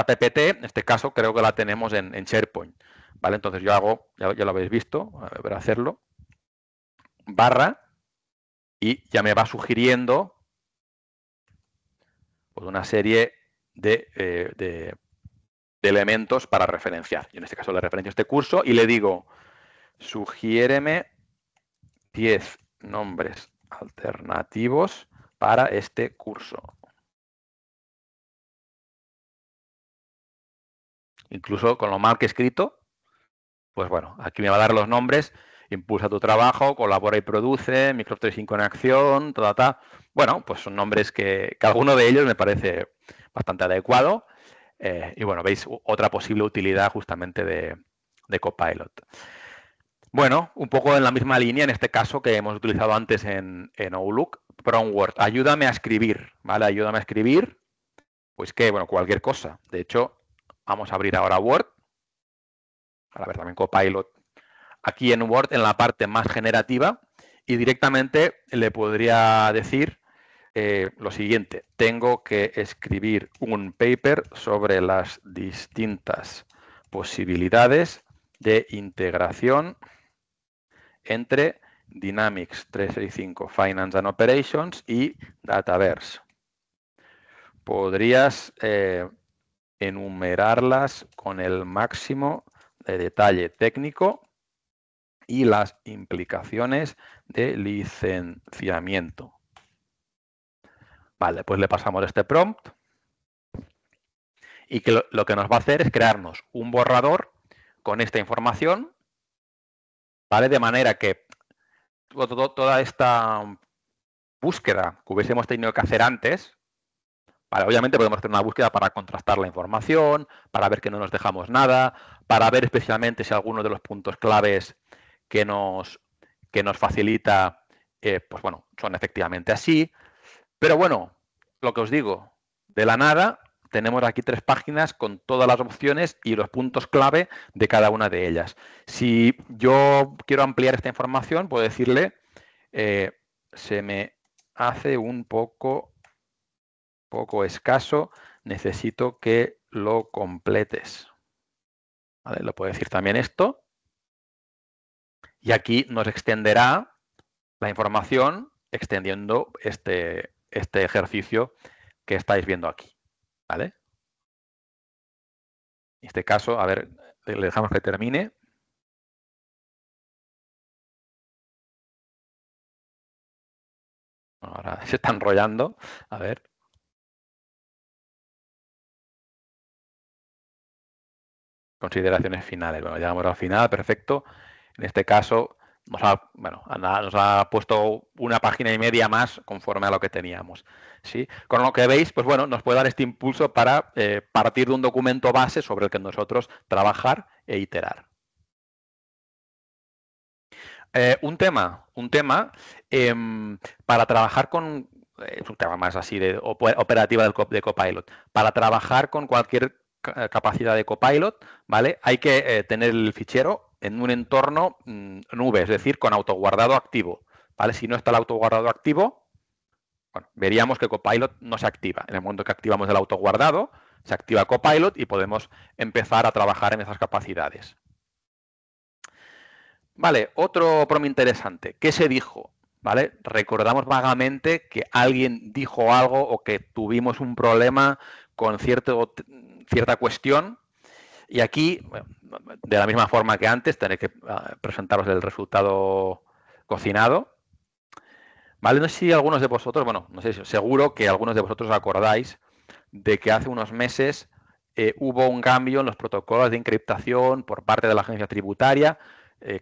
PPT, en este caso, creo que la tenemos en SharePoint, ¿vale? Entonces yo hago, ya lo habéis visto, a ver, hacerlo, barra, y ya me va sugiriendo pues, una serie de elementos para referenciar. Yo en este caso le referencio este curso y le digo, sugiéreme 10 nombres alternativos para este curso. Incluso con lo mal que he escrito, pues bueno, aquí me va a dar los nombres, impulsa tu trabajo, colabora y produce, Microsoft 365 en acción, Bueno, pues son nombres que alguno de ellos me parece bastante adecuado. Y bueno, veis otra posible utilidad justamente de Copilot. Bueno, un poco en la misma línea, en este caso que hemos utilizado antes en Outlook, Prompt Word. Ayúdame a escribir, ¿vale? Ayúdame a escribir, pues que, bueno, cualquier cosa. De hecho, vamos a abrir ahora Word. Para ver también Copilot. Aquí en Word, en la parte más generativa, y directamente le podría decir lo siguiente. Tengo que escribir un paper sobre las distintas posibilidades de integración entre Dynamics 365 Finance and Operations y Dataverse. Podrías enumerarlas con el máximo de detalle técnico y las implicaciones de licenciamiento. Vale, pues le pasamos este prompt y que lo que nos va a hacer es crearnos un borrador con esta información, ¿vale? De manera que toda esta búsqueda que hubiésemos tenido que hacer antes, ¿vale? Obviamente podemos hacer una búsqueda para contrastar la información, para ver que no nos dejamos nada, para ver especialmente si alguno de los puntos claves que nos facilita, pues bueno, son efectivamente así. Pero bueno, lo que os digo, de la nada tenemos aquí 3 páginas con todas las opciones y los puntos clave de cada una de ellas. Si yo quiero ampliar esta información, puedo decirle, se me hace un poco escaso, necesito que lo completes. ¿Vale? Lo puedo decir también esto. Y aquí nos extenderá la información extendiendo este ejercicio que estáis viendo aquí. ¿Vale? En este caso, a ver, le dejamos que termine. Ahora se está enrollando. A ver. Consideraciones finales. Bueno, llegamos al final, perfecto. En este caso, nos ha puesto una página y media más conforme a lo que teníamos. ¿Sí? Con lo que veis, pues bueno, nos puede dar este impulso para partir de un documento base sobre el que nosotros trabajar e iterar. Un tema para trabajar con, es un tema más así de operativa de Copilot, para trabajar con cualquier capacidad de Copilot, ¿vale? Hay que tener el fichero en un entorno nube, es decir, con autoguardado activo, ¿vale? Si no está el autoguardado activo, bueno, veríamos que Copilot no se activa. En el momento que activamos el autoguardado, se activa Copilot y podemos empezar a trabajar en esas capacidades. Vale, otro promo interesante. ¿Qué se dijo? ¿Vale? Recordamos vagamente que alguien dijo algo o que tuvimos un problema con cierta cuestión. Y aquí, bueno, de la misma forma que antes, tenéis que presentaros el resultado cocinado. ¿Vale? No sé si algunos de vosotros, bueno, no sé, seguro que algunos de vosotros os acordáis de que hace unos meses hubo un cambio en los protocolos de encriptación por parte de la agencia tributaria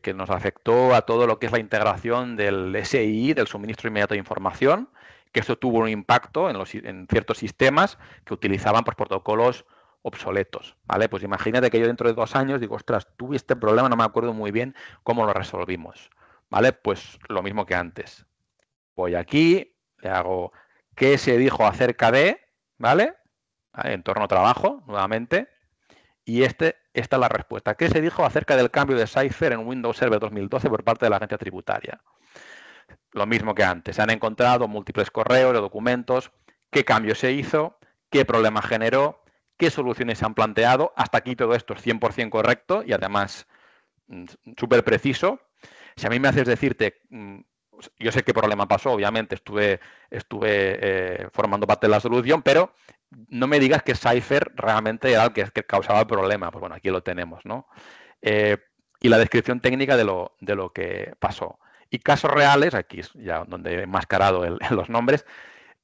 que nos afectó a todo lo que es la integración del SII, del suministro inmediato de información, que esto tuvo un impacto en ciertos sistemas que utilizaban pues, protocolos obsoletos, ¿vale? Pues imagínate que yo dentro de 2 años digo, ostras, tuve este problema, no me acuerdo muy bien cómo lo resolvimos, ¿vale? Pues lo mismo que antes. Voy aquí, le hago qué se dijo acerca de, ¿vale? Entorno trabajo, nuevamente. Y esta es la respuesta. ¿Qué se dijo acerca del cambio de Cypher en Windows Server 2012 por parte de la agencia tributaria? Lo mismo que antes. Se han encontrado múltiples correos de documentos. ¿Qué cambio se hizo? ¿Qué problema generó? ¿Qué soluciones se han planteado? Hasta aquí todo esto es 100% correcto y además súper preciso. Si a mí me haces decirte, yo sé qué problema pasó, obviamente estuve formando parte de la solución, pero no me digas que Cypher realmente era el que causaba el problema. Pues bueno, aquí lo tenemos, ¿no? Y la descripción técnica de lo que pasó. Y casos reales, aquí es ya donde he enmascarado los nombres,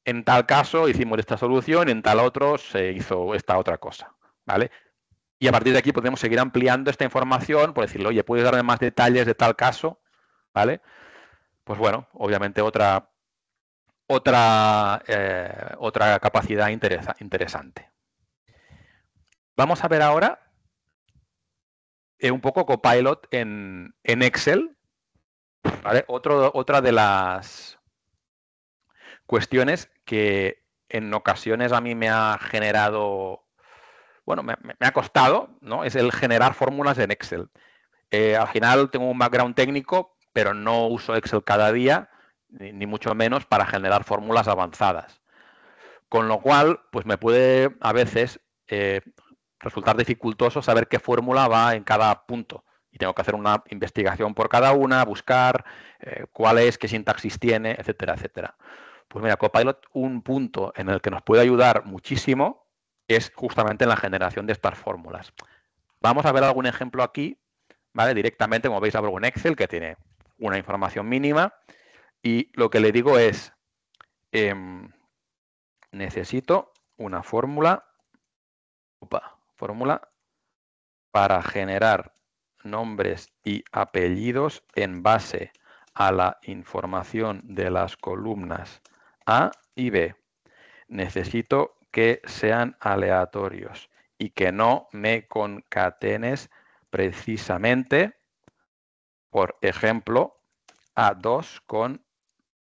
en tal caso hicimos esta solución, en tal otro se hizo esta otra cosa, ¿vale? Y a partir de aquí podemos seguir ampliando esta información, por decirle, oye, ¿puedes darme más detalles de tal caso? ¿Vale? Pues bueno, obviamente otra capacidad interesante. Vamos a ver ahora un poco Copilot en Excel. ¿Vale? Otra de las cuestiones que en ocasiones a mí me ha generado, bueno, me ha costado, ¿no? Es el generar fórmulas en Excel. Al final tengo un background técnico, pero no uso Excel cada día, ni mucho menos para generar fórmulas avanzadas. Con lo cual, pues me puede a veces resultar dificultoso saber qué fórmula va en cada punto. Y tengo que hacer una investigación por cada una, buscar cuál es, qué sintaxis tiene, etcétera, etcétera. Pues mira, Copilot, un punto en el que nos puede ayudar muchísimo es justamente en la generación de estas fórmulas. Vamos a ver algún ejemplo aquí, ¿vale? Directamente, como veis, abro un Excel que tiene una información mínima y lo que le digo es, necesito una fórmula para generar nombres y apellidos en base a la información de las columnas A y B. Necesito que sean aleatorios y que no me concatenes precisamente, por ejemplo, A2 con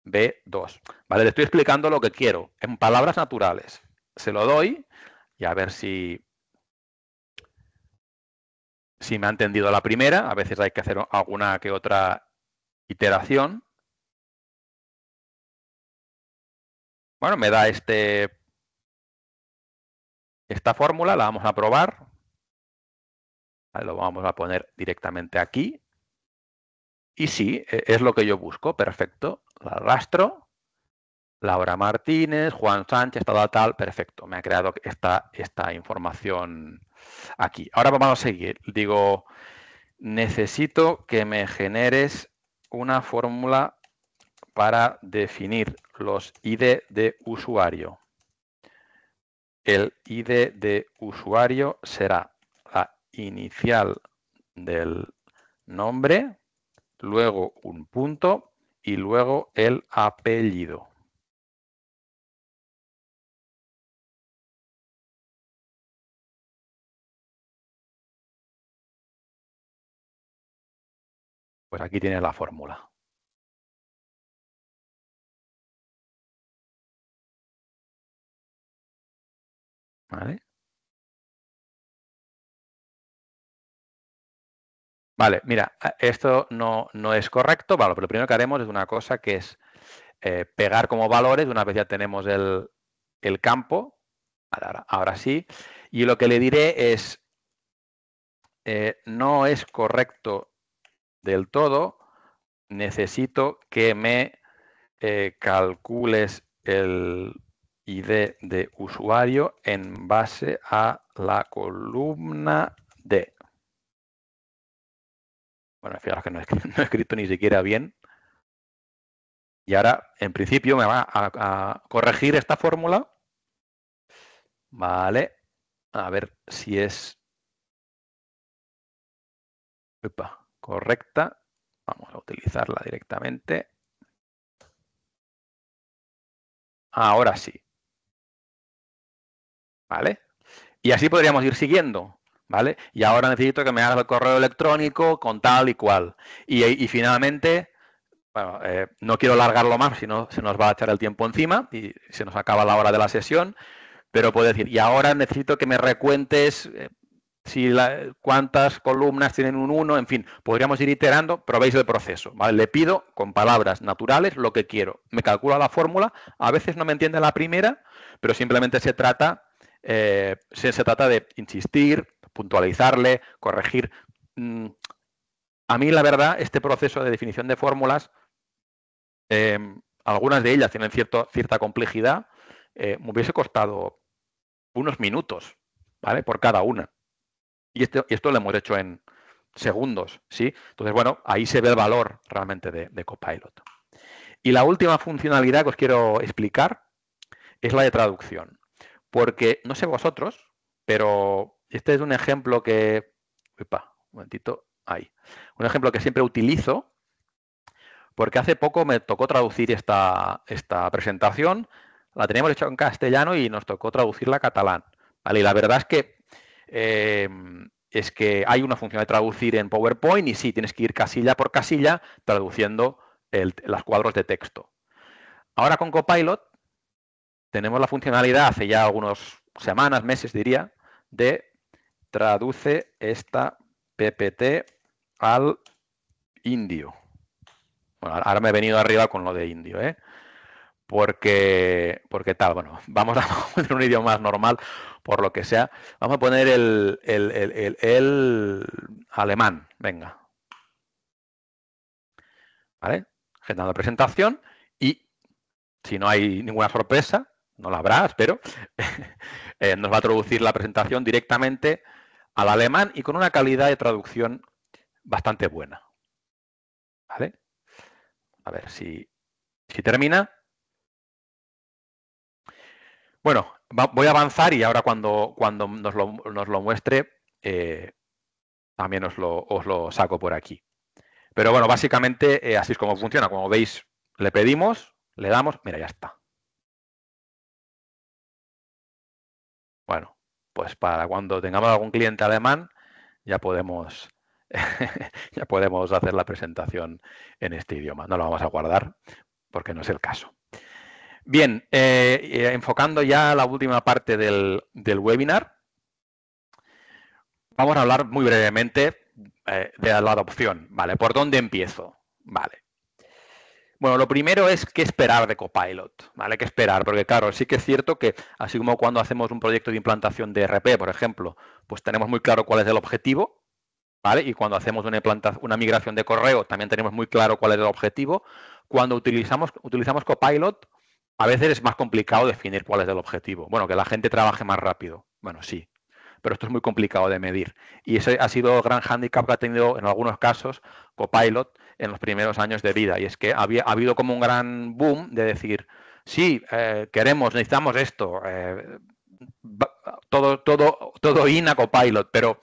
B2. ¿Vale? Le estoy explicando lo que quiero en palabras naturales. Se lo doy y a ver si me ha entendido la primera. A veces hay que hacer alguna que otra iteración. Bueno, me da esta fórmula, la vamos a probar. Vale, lo vamos a poner directamente aquí. Y sí, es lo que yo busco. Perfecto. La arrastro. Laura Martínez, Juan Sánchez, tal, perfecto. Me ha creado esta información aquí. Ahora vamos a seguir. Digo, necesito que me generes una fórmula para definir los ID de usuario. El ID de usuario será la inicial del nombre, luego un punto y luego el apellido. Pues aquí tienes la fórmula. ¿Vale? Vale, mira, esto no es correcto. Vale, pero lo primero que haremos es una cosa que es pegar como valores. Una vez ya tenemos el campo, ahora sí. Y lo que le diré es, no es correcto del todo. Necesito que me calcules el ID de usuario en base a la columna D. Bueno, fijaros que no he escrito ni siquiera bien. Y ahora, en principio, me va a corregir esta fórmula. Vale. A ver si es correcta. Vamos a utilizarla directamente. Ahora sí. ¿Vale? Y así podríamos ir siguiendo. ¿Vale? Y ahora necesito que me hagas el correo electrónico con tal y cual. Y finalmente, bueno, no quiero alargarlo más, si no se nos va a echar el tiempo encima y se nos acaba la hora de la sesión. Pero puedo decir, y ahora necesito que me recuentes cuántas columnas tienen un 1, en fin, podríamos ir iterando, pero veis el proceso, ¿vale? Le pido con palabras naturales lo que quiero. Me calcula la fórmula, a veces no me entiende la primera, pero simplemente se trata de insistir, puntualizarle, corregir. A mí, la verdad, este proceso de definición de fórmulas, algunas de ellas tienen cierta complejidad, me hubiese costado unos minutos, ¿vale? Por cada una. Y esto lo hemos hecho en segundos, ¿sí? Entonces, bueno, ahí se ve el valor realmente de Copilot. Y la última funcionalidad que os quiero explicar es la de traducción. Porque, no sé vosotros, pero este es un ejemplo que... un momentito, ahí. Un ejemplo que siempre utilizo, porque hace poco me tocó traducir esta presentación, la teníamos hecha en castellano y nos tocó traducirla a catalán. ¿Vale? Y la verdad es que hay una función de traducir en PowerPoint y sí, tienes que ir casilla por casilla traduciendo los cuadros de texto. Ahora con Copilot tenemos la funcionalidad, hace ya algunas semanas, meses diría, de traduce esta PPT al indio. Bueno, ahora me he venido arriba con lo de indio, ¿eh? Porque tal, bueno, vamos a poner un idioma más normal, por lo que sea. Vamos a poner el alemán, venga. ¿Vale? Generando presentación y si no hay ninguna sorpresa, no la habrá, espero, nos va a traducir la presentación directamente al alemán y con una calidad de traducción bastante buena. ¿Vale? A ver si termina. Bueno, voy a avanzar y ahora cuando nos lo muestre, también os lo saco por aquí. Pero bueno, básicamente así es como funciona. Como veis, le pedimos, le damos, mira, ya está. Bueno, pues para cuando tengamos algún cliente alemán, ya podemos, ya podemos hacer la presentación en este idioma. No lo vamos a guardar porque no es el caso. Bien, enfocando ya la última parte del webinar, vamos a hablar muy brevemente de la adopción. ¿Vale? ¿Por dónde empiezo? Vale. Bueno, lo primero es qué esperar de Copilot, ¿vale? ¿Qué esperar? Porque claro, sí que es cierto que así como cuando hacemos un proyecto de implantación de ERP, por ejemplo, pues tenemos muy claro cuál es el objetivo, ¿vale? Y cuando hacemos una migración de correo también tenemos muy claro cuál es el objetivo. Cuando utilizamos Copilot, a veces es más complicado definir cuál es el objetivo. Bueno, que la gente trabaje más rápido. Bueno, sí, pero esto es muy complicado de medir. Y ese ha sido el gran hándicap que ha tenido en algunos casos Copilot en los primeros años de vida. Y es que ha habido como un gran boom de decir, sí, necesitamos esto, todo in a Copilot, pero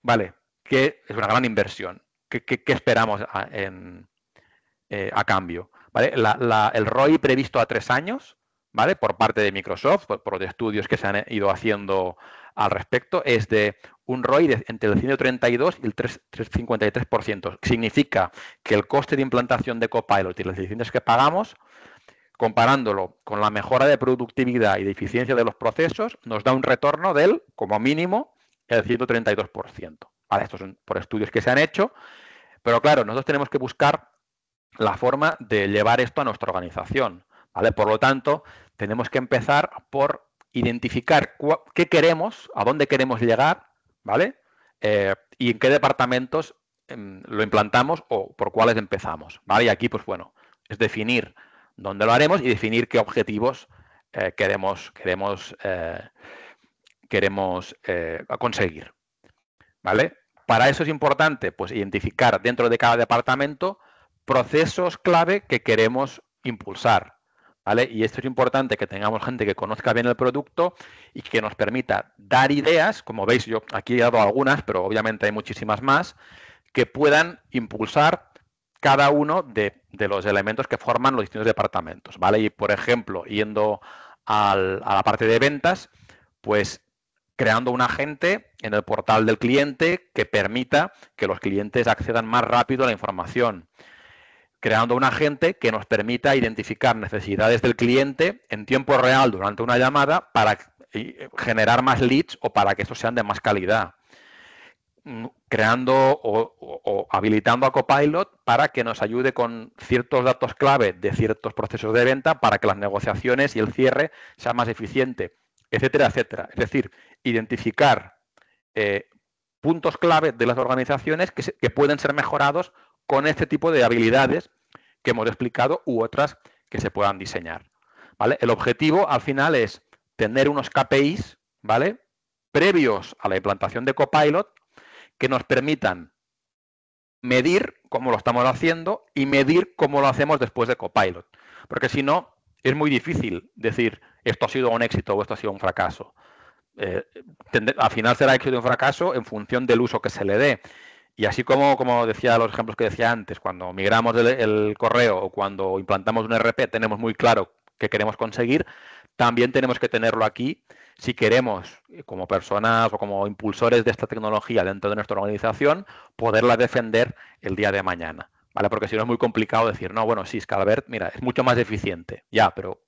vale, que es una gran inversión. ¿Qué esperamos a cambio? ¿Vale? El ROI previsto a 3 años, ¿vale? Por parte de Microsoft, por los estudios que se han ido haciendo al respecto, es de un ROI entre el 132 y el 353%. Significa que el coste de implantación de Copilot y las licencias que pagamos, comparándolo con la mejora de productividad y de eficiencia de los procesos, nos da un retorno del, como mínimo, el 132%. ¿Vale? Estos son por estudios que se han hecho, pero claro, nosotros tenemos que buscar la forma de llevar esto a nuestra organización, ¿vale? Por lo tanto, tenemos que empezar por identificar qué queremos, a dónde queremos llegar, ¿vale? Y en qué departamentos lo implantamos o por cuáles empezamos, ¿vale? Y aquí, pues bueno, es definir dónde lo haremos y definir qué objetivos queremos conseguir, ¿vale? Para eso es importante, pues, identificar dentro de cada departamento procesos clave que queremos impulsar, ¿vale? Y esto es importante, que tengamos gente que conozca bien el producto y que nos permita dar ideas, como veis, yo aquí he dado algunas, pero obviamente hay muchísimas más, que puedan impulsar cada uno de los elementos que forman los distintos departamentos, ¿vale? Y, por ejemplo, yendo a la parte de ventas, pues creando un agente en el portal del cliente que permita que los clientes accedan más rápido a la información. Creando un agente que nos permita identificar necesidades del cliente en tiempo real durante una llamada para generar más leads o para que estos sean de más calidad. Creando o habilitando a Copilot para que nos ayude con ciertos datos clave de ciertos procesos de venta para que las negociaciones y el cierre sean más eficientes, etcétera, etcétera. Es decir, identificar puntos clave de las organizaciones que pueden ser mejorados con este tipo de habilidades que hemos explicado u otras que se puedan diseñar, ¿vale? El objetivo al final es tener unos KPIs, ¿vale?, previos a la implantación de Copilot que nos permitan medir cómo lo estamos haciendo y medir cómo lo hacemos después de Copilot. Porque si no, es muy difícil decir esto ha sido un éxito o esto ha sido un fracaso. Al final será éxito o un fracaso en función del uso que se le dé. Y así como decía los ejemplos que decía antes, cuando migramos el correo o cuando implantamos un ERP tenemos muy claro qué queremos conseguir, también tenemos que tenerlo aquí si queremos, como personas o como impulsores de esta tecnología dentro de nuestra organización, poderla defender el día de mañana, ¿vale? Porque si no es muy complicado decir, no, bueno, sí, Scalabert, mira, es mucho más eficiente. Ya, pero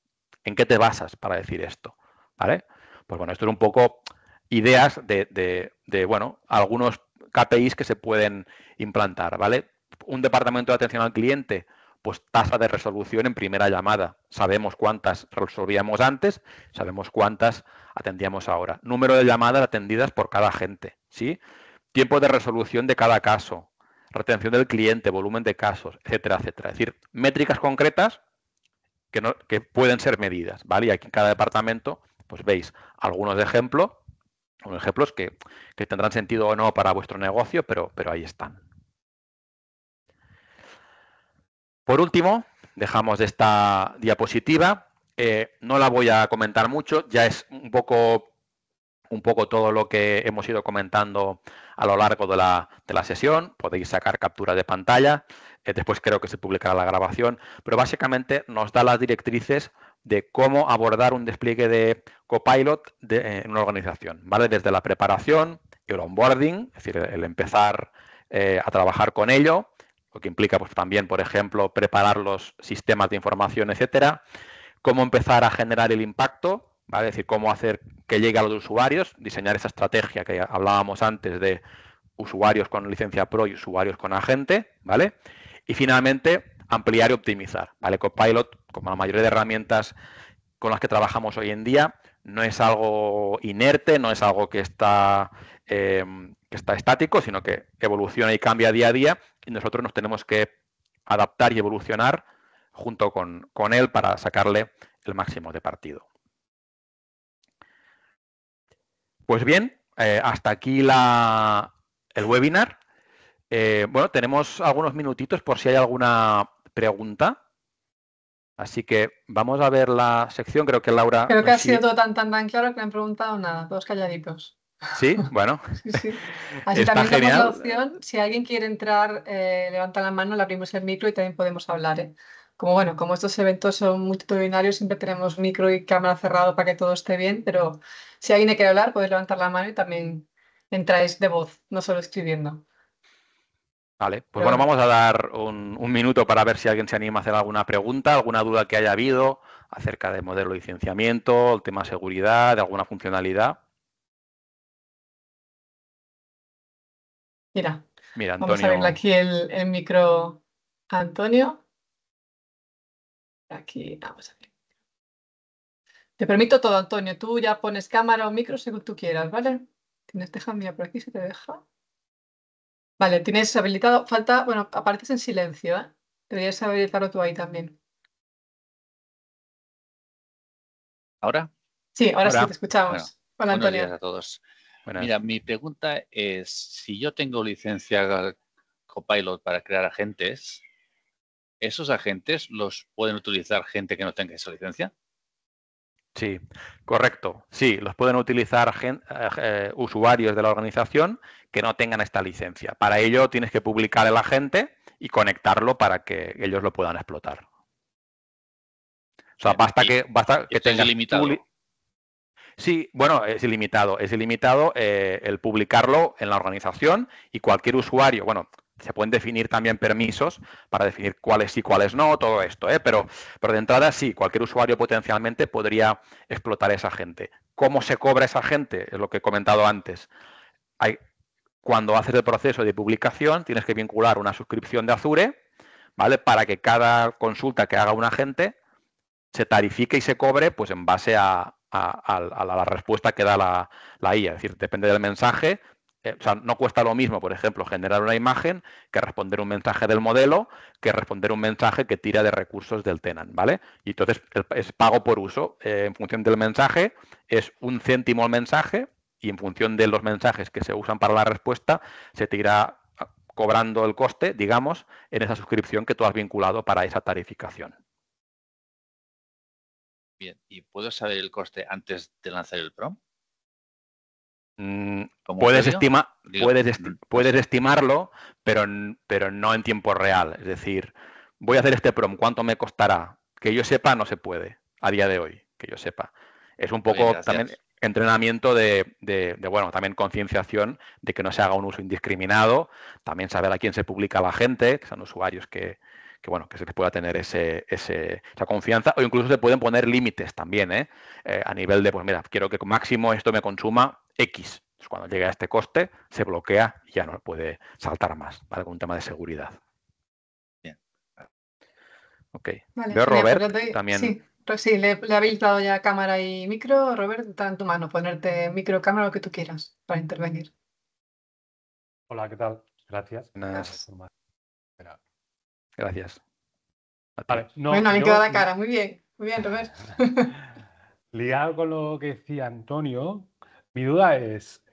¿en qué te basas para decir esto? ¿Vale? Pues bueno, esto es un poco ideas de bueno, algunos KPIs que se pueden implantar, ¿vale? Un departamento de atención al cliente, pues tasa de resolución en primera llamada. Sabemos cuántas resolvíamos antes, sabemos cuántas atendíamos ahora. Número de llamadas atendidas por cada agente, ¿sí? Tiempo de resolución de cada caso, retención del cliente, volumen de casos, etcétera, etcétera. Es decir, métricas concretas que pueden ser medidas, ¿vale? Y aquí en cada departamento, pues veis algunos ejemplos que tendrán sentido o no para vuestro negocio, pero ahí están. Por último, dejamos esta diapositiva. No la voy a comentar mucho, ya es un poco todo lo que hemos ido comentando a lo largo de la sesión. Podéis sacar captura de pantalla, después creo que se publicará la grabación, pero básicamente nos da las directrices de cómo abordar un despliegue de Copilot en una organización, ¿vale? Desde la preparación, el onboarding, es decir, el empezar a trabajar con ello, lo que implica pues, también, por ejemplo, preparar los sistemas de información, etcétera, cómo empezar a generar el impacto, ¿vale? Es decir, cómo hacer que llegue a los usuarios, diseñar esa estrategia que hablábamos antes de usuarios con licencia Pro y usuarios con agente, ¿vale? Y finalmente, ampliar y optimizar, ¿vale? Copilot, como la mayoría de herramientas con las que trabajamos hoy en día, no es algo inerte, no es algo que está estático, sino que evoluciona y cambia día a día y nosotros nos tenemos que adaptar y evolucionar junto con él para sacarle el máximo de partido. Pues bien, hasta aquí el webinar. Bueno, tenemos algunos minutitos por si hay alguna pregunta. Así que vamos a ver la sección. Creo que Laura... Creo que ha sido todo tan claro que no han preguntado nada, todos calladitos. Sí, bueno. Sí. Así está también genial. damos la opción, si alguien quiere entrar, levanta la mano, le abrimos el micro y también podemos hablar. Como estos eventos son multitudinarios, siempre tenemos micro y cámara cerrado para que todo esté bien, pero si alguien quiere hablar, podéis levantar la mano y también entráis de voz, no solo escribiendo. Vale, pues bueno, vamos a dar un minuto para ver si alguien se anima a hacer alguna pregunta, alguna duda que haya habido acerca del modelo de licenciamiento, el tema de seguridad, de alguna funcionalidad. Mira, Antonio... vamos a abrirle aquí el micro a Antonio. Aquí, vamos a ver. Te permito todo, Antonio. Tú ya pones cámara o micro según tú quieras, ¿vale? Mira, por aquí se te deja. Vale, tienes habilitado. Falta, bueno, apareces en silencio, ¿eh? Deberías habilitarlo tú ahí también. ¿Ahora? Sí, ahora sí, te escuchamos. Bueno, hola, buenos Antonio. días a todos. Buenas. Mira, mi pregunta es, si yo tengo licencia Copilot para crear agentes, ¿esos agentes los pueden utilizar gente que no tenga esa licencia? Sí, correcto. Sí, los pueden utilizar usuarios de la organización que no tengan esta licencia. Para ello tienes que publicar el agente y conectarlo para que ellos lo puedan explotar. O sea, basta que tengas... ¿Es ilimitado? Sí, bueno, es ilimitado. Es ilimitado el publicarlo en la organización y cualquier usuario, bueno, se pueden definir también permisos para definir cuáles sí, cuáles no, todo esto, pero de entrada sí, cualquier usuario potencialmente podría explotar a esa gente. ¿Cómo se cobra esa gente? Es lo que he comentado antes. Cuando haces el proceso de publicación, tienes que vincular una suscripción de Azure, ¿vale? Para que cada consulta que haga un agente se tarifique y se cobre pues en base a la respuesta que da la IA. Es decir, depende del mensaje. O sea, no cuesta lo mismo, por ejemplo, generar una imagen que responder un mensaje del modelo, que responder un mensaje que tira de recursos del tenant, ¿vale? Y entonces es pago por uso. En función del mensaje, es 1 céntimo el mensaje y en función de los mensajes que se usan para la respuesta, se te irá cobrando el coste, digamos, en esa suscripción que tú has vinculado para esa tarificación. Bien, ¿y puedo saber el coste antes de lanzar el prompt? Puedes estimarlo, pero no en tiempo real. Es decir, voy a hacer este prompt, ¿cuánto me costará? Que yo sepa, no se puede a día de hoy, que yo sepa. Es un poco también entrenamiento bueno, también concienciación de que no se haga un uso indiscriminado, también saber a quién se publica la gente, que son usuarios que bueno, que se les pueda tener esa confianza, o incluso se pueden poner límites también, a nivel de, pues mira, quiero que máximo esto me consuma X. Entonces, cuando llegue a este coste, se bloquea y ya no puede saltar más, ¿vale? Con un tema de seguridad. Bien. Ok. Vale, Veo genial, Robert también. Sí, le he habilitado ya cámara y micro. Robert, está en tu mano ponerte micro o cámara, lo que tú quieras para intervenir. Hola, ¿qué tal? Gracias. Gracias. Vale, bueno, alguien que da la cara. Muy bien, Robert. Ligado con lo que decía Antonio, mi duda es,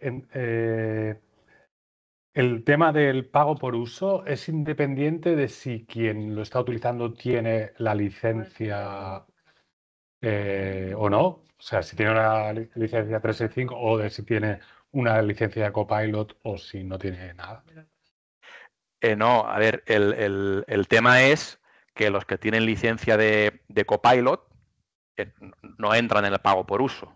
el tema del pago por uso es independiente de si quien lo está utilizando tiene la licencia o no. O sea, si tiene una licencia 365 o de si tiene una licencia de Copilot o si no tiene nada. No, a ver, el tema es que los que tienen licencia de Copilot no entran en el pago por uso.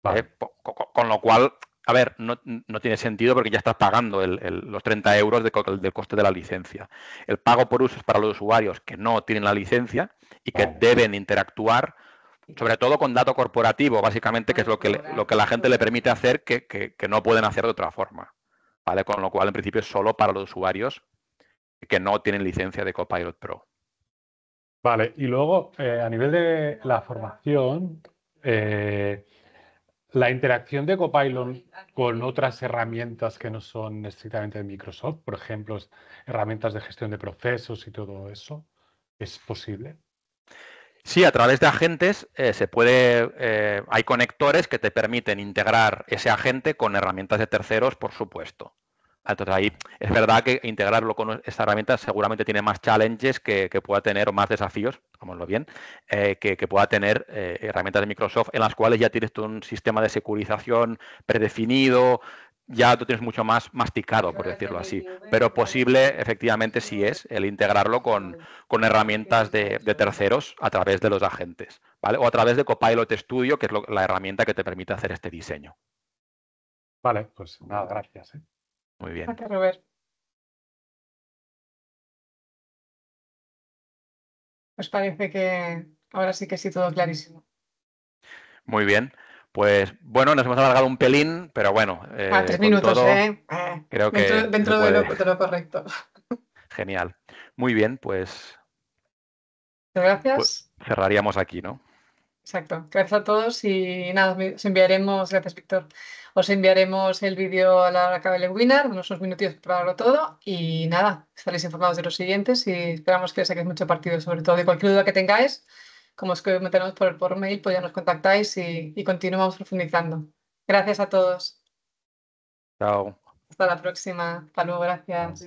Vale. Con lo cual, a ver, no tiene sentido porque ya estás pagando los 30 euros del coste de la licencia. El pago por uso es para los usuarios que no tienen la licencia y que Vale. deben interactuar, sobre todo con dato corporativo, básicamente, que es lo que la gente le permite hacer que no pueden hacer de otra forma. ¿Vale? Con lo cual, en principio, es solo para los usuarios que no tienen licencia de Copilot Pro. Vale, y luego a nivel de la formación, la interacción de Copilot con otras herramientas que no son estrictamente de Microsoft, por ejemplo, herramientas de gestión de procesos y todo eso, ¿es posible? Sí, a través de agentes hay conectores que te permiten integrar ese agente con herramientas de terceros, por supuesto. Entonces ahí es verdad que integrarlo con esta herramienta seguramente tiene más challenges que pueda tener, o más desafíos, digámoslo bien, que pueda tener herramientas de Microsoft en las cuales ya tienes todo un sistema de securización predefinido, ya lo tienes mucho más masticado, por decirlo así. Pero posible, efectivamente, sí es el integrarlo con herramientas de terceros a través de los agentes, ¿vale? O a través de Copilot Studio, que es la herramienta que te permite hacer este diseño. Vale, pues nada, gracias. Muy bien. Gracias, Robert. Pues parece que ahora sí que sí, todo clarísimo. Muy bien. Pues bueno, nos hemos alargado un pelín, pero bueno, 3 con minutos, todo, ¿eh? creo que se Dentro de puede. de lo correcto. Genial. Muy bien, pues Gracias. cerraríamos aquí, ¿no? Exacto. Gracias a todos y nada, os enviaremos, gracias Víctor, os enviaremos el vídeo a la hora que acabe el webinar, unos minutos para prepararlo todo y nada, estaréis informados de los siguientes y esperamos que saquéis mucho partido, sobre todo de cualquier duda que tengáis, como os comentamos por mail, pues ya nos contactáis y continuamos profundizando. Gracias a todos. Chao. Hasta la próxima. Hasta luego, gracias.